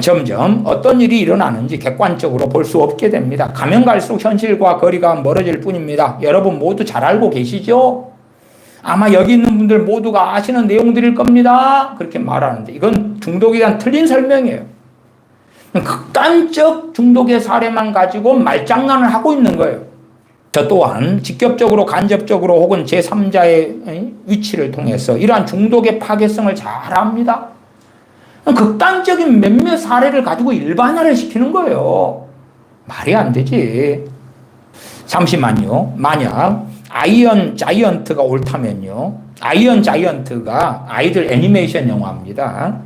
점점 어떤 일이 일어나는지 객관적으로 볼 수 없게 됩니다. 가면 갈수록 현실과 거리가 멀어질 뿐입니다. 여러분 모두 잘 알고 계시죠? 아마 여기 있는 분들 모두가 아시는 내용들일 겁니다. 그렇게 말하는데 이건 중독에 대한 틀린 설명이에요. 극단적 중독의 사례만 가지고 말장난을 하고 있는 거예요. 저 또한 직접적으로 간접적으로 혹은 제3자의 위치를 통해서 이러한 중독의 파괴성을 잘 압니다. 극단적인 몇몇 사례를 가지고 일반화를 시키는 거예요. 말이 안 되지. 잠시만요. 만약 아이언 자이언트가 옳다면요. 아이언 자이언트가 아이들 애니메이션 영화입니다.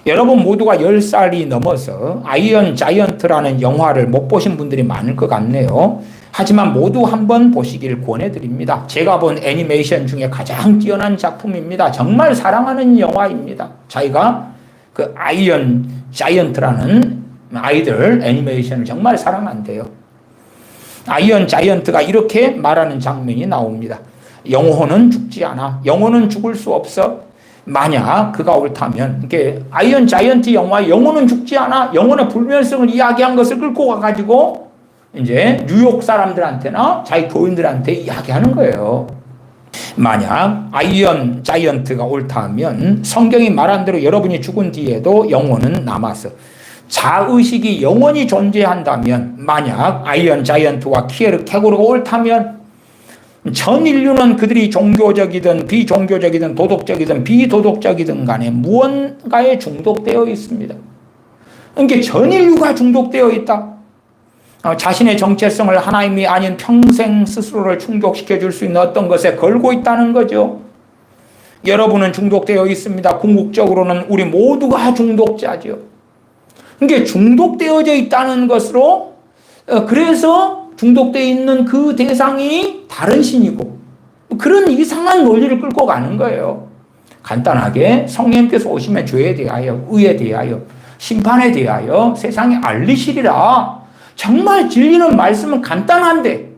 여러분 모두가 10살이 넘어서 아이언 자이언트라는 영화를 못 보신 분들이 많을 것 같네요. 하지만 모두 한번 보시길 권해드립니다. 제가 본 애니메이션 중에 가장 뛰어난 작품입니다. 정말 사랑하는 영화입니다. 저희가 그 아이언 자이언트라는 아이들 애니메이션을 정말 사랑한대요. 아이언 자이언트가 이렇게 말하는 장면이 나옵니다. 영혼은 죽지 않아. 영혼은 죽을 수 없어. 만약 그가 옳다면, 이게 아이언 자이언트 영화에 영혼은 죽지 않아. 영혼의 불멸성을 이야기한 것을 끌고 가가지고 이제 뉴욕 사람들한테나 자기 교인들한테 이야기하는 거예요. 만약 아이언 자이언트가 옳다면 성경이 말한 대로 여러분이 죽은 뒤에도 영혼은 남아서 자의식이 영원히 존재한다면, 만약 아이언 자이언트와 키에르 케고르가 옳다면 전 인류는 그들이 종교적이든 비종교적이든 도덕적이든 비도덕적이든 간에 무언가에 중독되어 있습니다. 그러니까 전 인류가 중독되어 있다. 자신의 정체성을 하나님이 아닌 평생 스스로를 충족시켜 줄 수 있는 어떤 것에 걸고 있다는 거죠. 여러분은 중독되어 있습니다. 궁극적으로는 우리 모두가 중독자죠. 그러니까 중독되어져 있다는 것으로, 그래서 중독되어 있는 그 대상이 다른 신이고, 그런 이상한 논리를 끌고 가는 거예요. 간단하게 성령님께서 오시면 죄에 대하여, 의에 대하여, 심판에 대하여 세상에 알리시리라. 정말 진리는 말씀은 간단한데,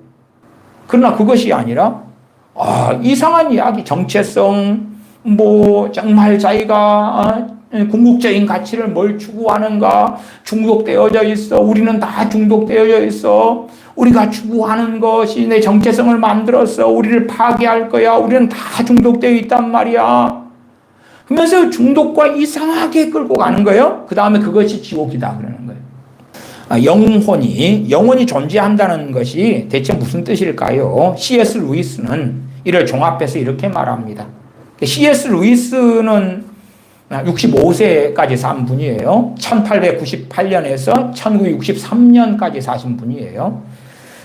그러나 그것이 아니라 이상한 이야기, 정체성, 정말 자기가 궁극적인 가치를 뭘 추구하는가, 중독되어져 있어. 우리는 다 중독되어져 있어. 우리가 추구하는 것이 내 정체성을 만들었어. 우리를 파괴할 거야. 우리는 다 중독되어 있단 말이야. 그러면서 중독과 이상하게 끌고 가는 거예요. 그 다음에 그것이 지옥이다 그러는 거예요. 영혼이 존재한다는 것이 대체 무슨 뜻일까요? C.S. 루이스는 이를 종합해서 이렇게 말합니다. C.S. 루이스는 65세까지 산 분이에요. 1898년에서 1963년까지 사신 분이에요.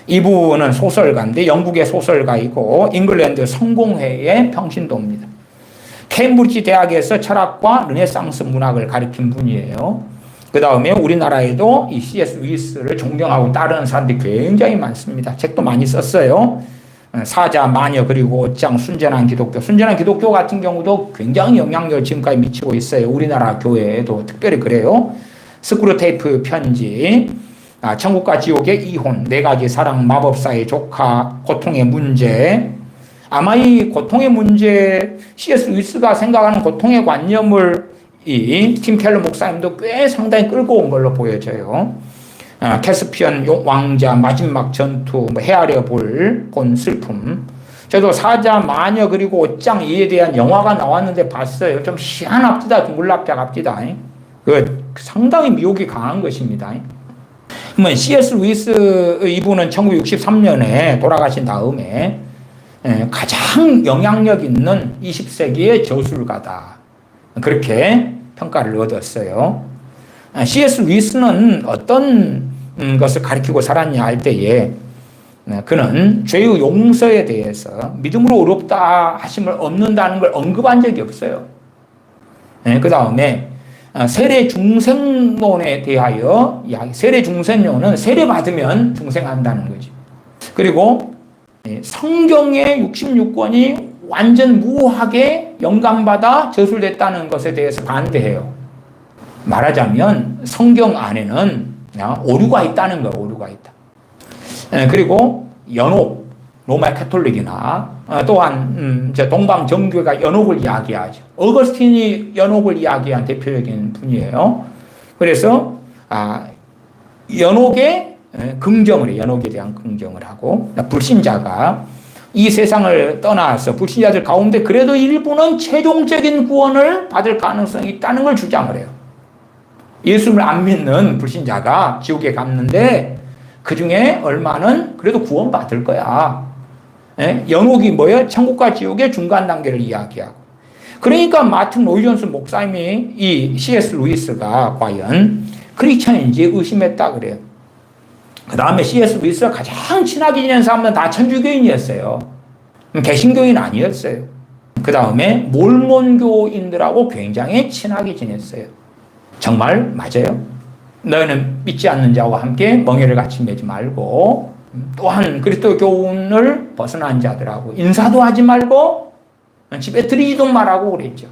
이분은 소설가인데 영국의 소설가이고 잉글랜드 성공회의 평신도입니다. 케임브리지 대학에서 철학과 르네상스 문학을 가르친 분이에요. 그 다음에 우리나라에도 이 C.S. 루이스를 존경하고 따르는 사람들이 굉장히 많습니다. 책도 많이 썼어요. 사자, 마녀, 그리고 옷장, 순전한 기독교. 순전한 기독교 같은 경우도 굉장히 영향력을 지금까지 미치고 있어요. 우리나라 교회에도 특별히 그래요. 스크루테이프 편지, 천국과 지옥의 이혼, 4가지 사랑, 마법사의 조카, 고통의 문제. 아마 이 고통의 문제, C.S. 루이스가 생각하는 고통의 관념을 이 팀 켈러 목사님도 꽤 상당히 끌고 온 걸로 보여져요. 캐스피언 왕자, 마지막 전투, 헤아려 볼 본 슬픔. 저도 사자, 마녀, 그리고 옷장 이에 대한 영화가 나왔는데 봤어요. 좀 희한합디다, 둥글랍작합디다. 상당히 미혹이 강한 것입니다. 그러면 C.S. 루이스 이분은 1963년에 돌아가신 다음에 가장 영향력 있는 20세기의 저술가다. 그렇게 평가를 얻었어요. C.S. 루이스는 어떤 것을 가르치고 살았냐 할 때에 그는 죄의 용서에 대해서 믿음으로 의롭다 하심을 얻는다는 걸 언급한 적이 없어요. 그 다음에 세례 중생론에 대하여 이야기. 세례 중생론은 세례 받으면 중생한다는 거지. 그리고 성경의 66권이 완전 무하게 영감받아 저술됐다는 것에 대해서 반대해요. 말하자면 성경 안에는 오류가 있다는 거예요. 오류가 있다. 그리고 연옥, 로마 카톨릭이나 또한 동방 정교회가 연옥을 이야기하죠. 어거스틴이 연옥을 이야기한 대표적인 분이에요. 그래서 연옥의 긍정을 해요. 연옥에 대한 긍정을 하고, 불신자가 이 세상을 떠나서 불신자들 가운데 그래도 일부는 최종적인 구원을 받을 가능성이 있다는 걸 주장을 해요. 예수를 안 믿는 불신자가 지옥에 갔는데 그 중에 얼마는 그래도 구원받을 거야. 연옥이 뭐예요? 천국과 지옥의 중간 단계를 이야기하고. 그러니까 마틴 로이 존스 목사님이 이 C.S. 루이스가 과연 크리스천인지 의심했다 그래요. 그 다음에 C.S. 루이스가 가장 친하게 지낸 사람은 다 천주교인이었어요. 개신교인 아니었어요. 그 다음에 몰몬교인들하고 굉장히 친하게 지냈어요. 정말 맞아요. 너희는 믿지 않는 자와 함께 멍에를 같이 매지 말고, 또한 그리스도 교훈을 벗어난 자들하고 인사도 하지 말고 집에 들이지도 말라고 그랬죠.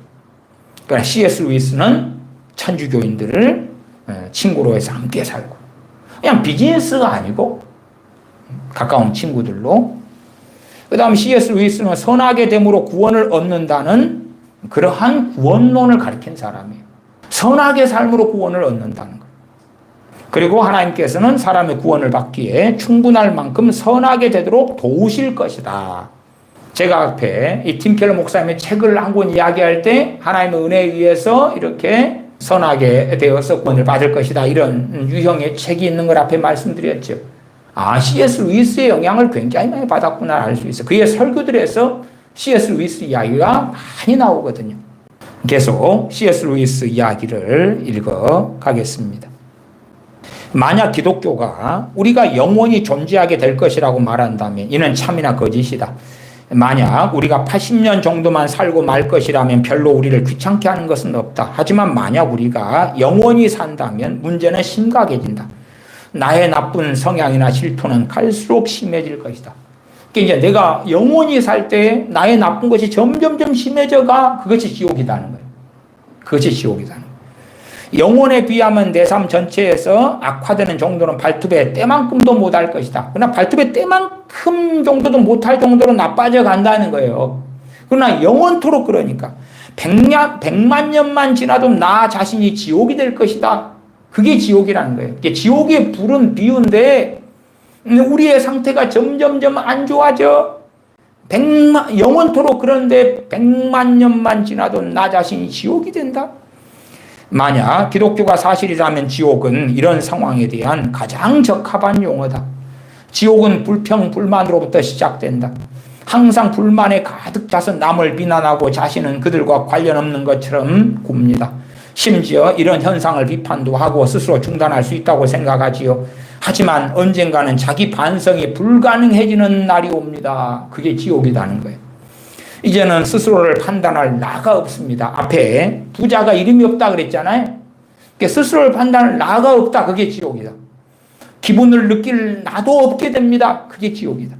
그러나 C.S. 루이스는 천주교인들을 친구로 해서 함께 살고, 그냥 비즈니스가 아니고 가까운 친구들로. 그 다음 C.S. 루이스는 선하게 됨으로 구원을 얻는다는 그러한 구원론을 가르친 사람이에요. 선하게 삶으로 구원을 얻는다는 것. 그리고 하나님께서는 사람의 구원을 받기에 충분할 만큼 선하게 되도록 도우실 것이다. 제가 앞에 이 팀 켈러 목사님의 책을 한 권 이야기할 때 하나님의 은혜에 의해서 이렇게 선하게 되어서 구원을 받을 것이다. 이런 유형의 책이 있는 걸 앞에 말씀드렸죠. C.S. 루이스의 영향을 굉장히 많이 받았구나 알 수 있어요. 그의 설교들에서 C.S. 루이스 이야기가 많이 나오거든요. 계속 C.S. 루이스 이야기를 읽어 가겠습니다. 만약 기독교가 우리가 영원히 존재하게 될 것이라고 말한다면 이는 참이나 거짓이다. 만약 우리가 80년 정도만 살고 말 것이라면 별로 우리를 귀찮게 하는 것은 없다. 하지만 만약 우리가 영원히 산다면 문제는 심각해진다. 나의 나쁜 성향이나 질투는 갈수록 심해질 것이다. 그러니까 이제 내가 영원히 살 때 나의 나쁜 것이 점점점 심해져가 그것이 지옥이라는 거예요. 그것이 지옥이라는 거예요. 영혼에 비하면 내 삶 전체에서 악화되는 정도는 발톱의 때만큼도 못할 것이다. 그러나 발톱의 때만큼 정도도 못할 정도로 나빠져 간다는 거예요. 그러나 영원토록 그러니까 100만 년만 지나도 나 자신이 지옥이 될 것이다. 그게 지옥이라는 거예요. 지옥의 불은 비운데 우리의 상태가 점점점 안 좋아져. 영원토록 그런데 100만 년만 지나도 나 자신이 지옥이 된다. 만약 기독교가 사실이라면 지옥은 이런 상황에 대한 가장 적합한 용어다. 지옥은 불평, 불만으로부터 시작된다. 항상 불만에 가득 차서 남을 비난하고 자신은 그들과 관련 없는 것처럼 굽니다. 심지어 이런 현상을 비판도 하고 스스로 중단할 수 있다고 생각하지요. 하지만 언젠가는 자기 반성이 불가능해지는 날이 옵니다. 그게 지옥이라는 거예요. 이제는 스스로를 판단할 나가 없습니다. 앞에 부자가 이름이 없다 그랬잖아요. 그러니까 스스로를 판단할 나가 없다. 그게 지옥이다. 기분을 느낄 나도 없게 됩니다. 그게 지옥이다.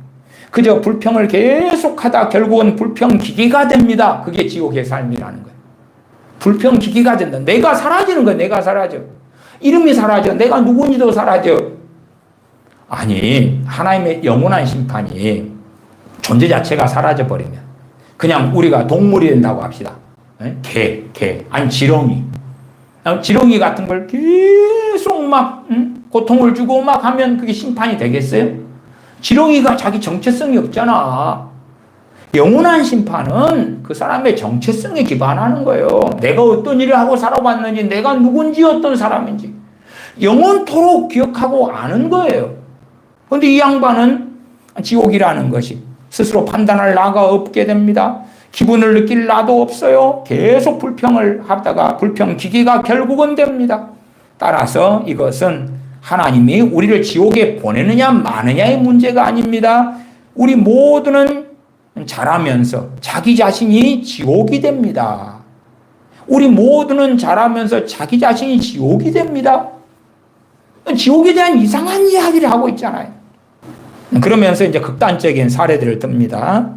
그저 불평을 계속하다 결국은 불평기계가 됩니다. 그게 지옥의 삶이라는 거예요. 불평기계가 된다. 내가 사라지는 거예요. 내가 사라져. 이름이 사라져. 내가 누군지도 사라져. 아니, 하나님의 영원한 심판이 존재 자체가 사라져버리면 그냥 우리가 동물이 된다고 합시다. 개. 아니, 지렁이. 지렁이 같은 걸 계속 막, 고통을 주고 막 하면 그게 심판이 되겠어요? 지렁이가 자기 정체성이 없잖아. 영원한 심판은 그 사람의 정체성에 기반하는 거예요. 내가 어떤 일을 하고 살아왔는지, 내가 누군지 어떤 사람인지. 영원토록 기억하고 아는 거예요. 그런데 이 양반은 지옥이라는 것이 스스로 판단할 나가 없게 됩니다. 기분을 느낄 나도 없어요. 계속 불평을 하다가 불평기계가 결국은 됩니다. 따라서 이것은 하나님이 우리를 지옥에 보내느냐 마느냐의 문제가 아닙니다. 우리 모두는 자라면서 자기 자신이 지옥이 됩니다. 우리 모두는 자라면서 자기 자신이 지옥이 됩니다. 지옥에 대한 이상한 이야기를 하고 있잖아요. 그러면서 이제 극단적인 사례들을 듭니다.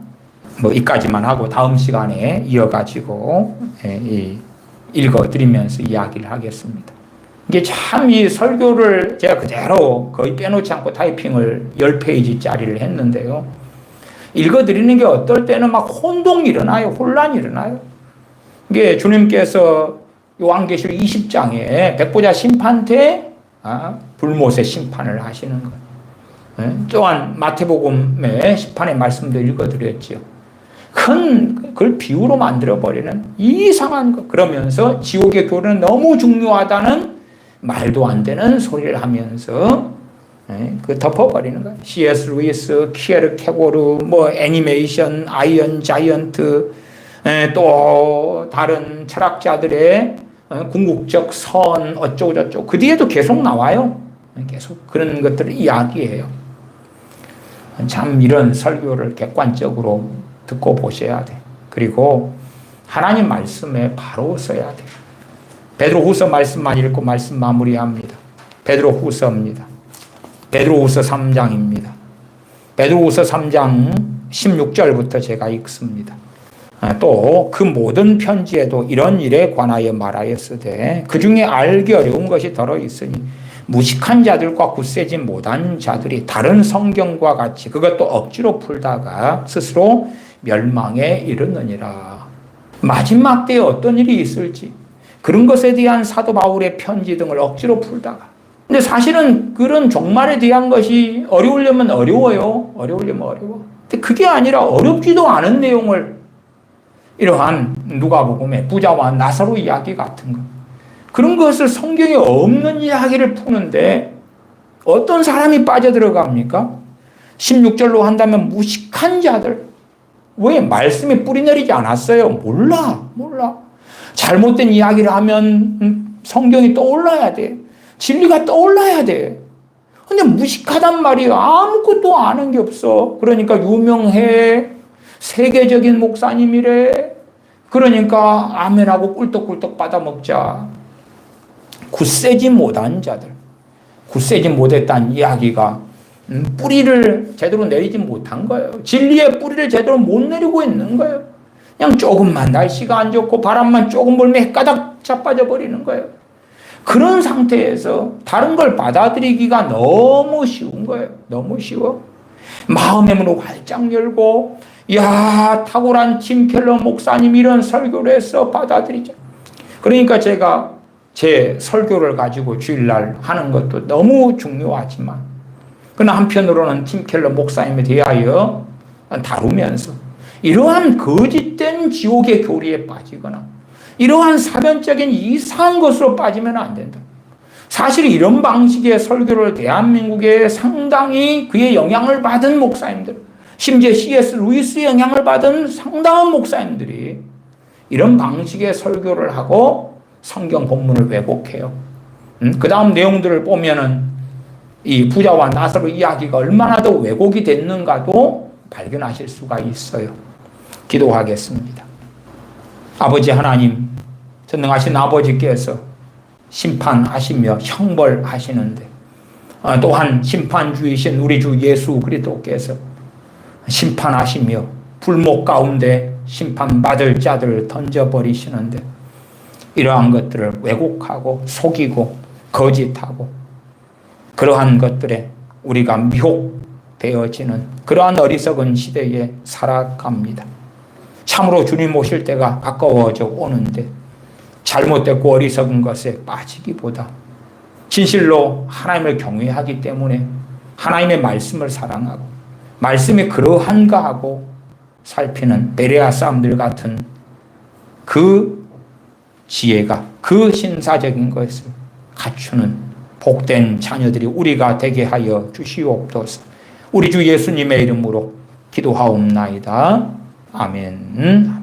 뭐 이까지만 하고 다음 시간에 이어가지고 읽어드리면서 이야기를 하겠습니다. 이게 참 이 설교를 제가 그대로 거의 빼놓지 않고 타이핑을 10페이지짜리를 했는데요. 읽어드리는 게 어떨 때는 막 혼동이 일어나요. 혼란이 일어나요. 이게 주님께서 요한계시록 20장에 백보자 심판 때 불못의 심판을 하시는 거예요. 또한 마태복음의 심판의 말씀도 읽어드렸죠. 그걸 비유로 만들어버리는 이상한 것. 그러면서 지옥의 교훈은 너무 중요하다는 말도 안 되는 소리를 하면서 그 덮어버리는 거예요. C.S. 루이스, 키에르케고르, 뭐 애니메이션, 아이언 자이언트, 또 다른 철학자들의 궁극적 선 어쩌고 저쩌고 그 뒤에도 계속 나와요. 계속 그런 것들을 이야기해요. 참 이런 설교를 객관적으로 듣고 보셔야 돼. 그리고 하나님 말씀에 바로 서야 돼. 베드로후서 말씀만 읽고 말씀 마무리합니다. 베드로후서입니다. 베드로후서 3장입니다. 베드로후서 3장 16절부터 제가 읽습니다. 또 그 모든 편지에도 이런 일에 관하여 말하였으되 그 중에 알기 어려운 것이 더러 있으니 무식한 자들과 굳세지 못한 자들이 다른 성경과 같이 그것도 억지로 풀다가 스스로 멸망에 이르느니라. 마지막 때에 어떤 일이 있을지 그런 것에 대한 사도 바울의 편지 등을 억지로 풀다가 근데 사실은 그런 종말에 대한 것이 어려우려면 어려워요. 어려우려면 어려워. 근데 그게 아니라 어렵지도 않은 내용을 이러한 누가복음의 부자와 나사로 이야기 같은 거 그런 것을 성경에 없는 이야기를 푸는데 어떤 사람이 빠져들어갑니까? 16절로 한다면 무식한 자들. 왜? 말씀에 뿌리 내리지 않았어요. 몰라. 잘못된 이야기를 하면 성경이 떠올라야 돼. 진리가 떠올라야 돼. 근데 무식하단 말이에요. 아무것도 아는 게 없어. 그러니까 유명해. 세계적인 목사님이래. 그러니까 아멘하고 꿀떡꿀떡 받아먹자. 굳세지 못한 자들. 굳세지 못했다는 이야기가 뿌리를 제대로 내리지 못한 거예요. 진리의 뿌리를 제대로 못 내리고 있는 거예요. 그냥 조금만 날씨가 안 좋고 바람만 조금 불면 헷가닥 자빠져 버리는 거예요. 그런 상태에서 다른 걸 받아들이기가 너무 쉬운 거예요. 너무 쉬워. 마음의 문을 활짝 열고 야, 탁월한 팀 켈러 목사님 이런 설교를 해서 받아들이자. 그러니까 제가 제 설교를 가지고 주일날 하는 것도 너무 중요하지만 그러나 한편으로는 팀 켈러 목사님에 대하여 다루면서 이러한 거짓된 지옥의 교리에 빠지거나 이러한 사변적인 이상한 것으로 빠지면 안 된다. 사실 이런 방식의 설교를 대한민국에 상당히 그의 영향을 받은 목사님들, 심지어 C.S. 루이스의 영향을 받은 상당한 목사님들이 이런 방식의 설교를 하고 성경 본문을 왜곡해요. 그 다음 내용들을 보면은 이 부자와 나사로 이야기가 얼마나 더 왜곡이 됐는가도 발견하실 수가 있어요. 기도하겠습니다. 아버지 하나님, 전능하신 아버지께서 심판하시며 형벌하시는데 또한 심판주이신 우리 주 예수 그리스도께서 심판하시며 불목 가운데 심판받을 자들을 던져버리시는데 이러한 것들을 왜곡하고 속이고 거짓하고 그러한 것들에 우리가 미혹되어지는 그러한 어리석은 시대에 살아갑니다. 참으로 주님 오실 때가 가까워져 오는데 잘못됐고 어리석은 것에 빠지기보다 진실로 하나님을 경외하기 때문에 하나님의 말씀을 사랑하고 말씀이 그러한가 하고 살피는 베레아 사람들 같은 그 지혜가 그 신사적인 것을 갖추는 복된 자녀들이 우리가 되게 하여 주시옵소서. 우리 주 예수님의 이름으로 기도하옵나이다. 아멘.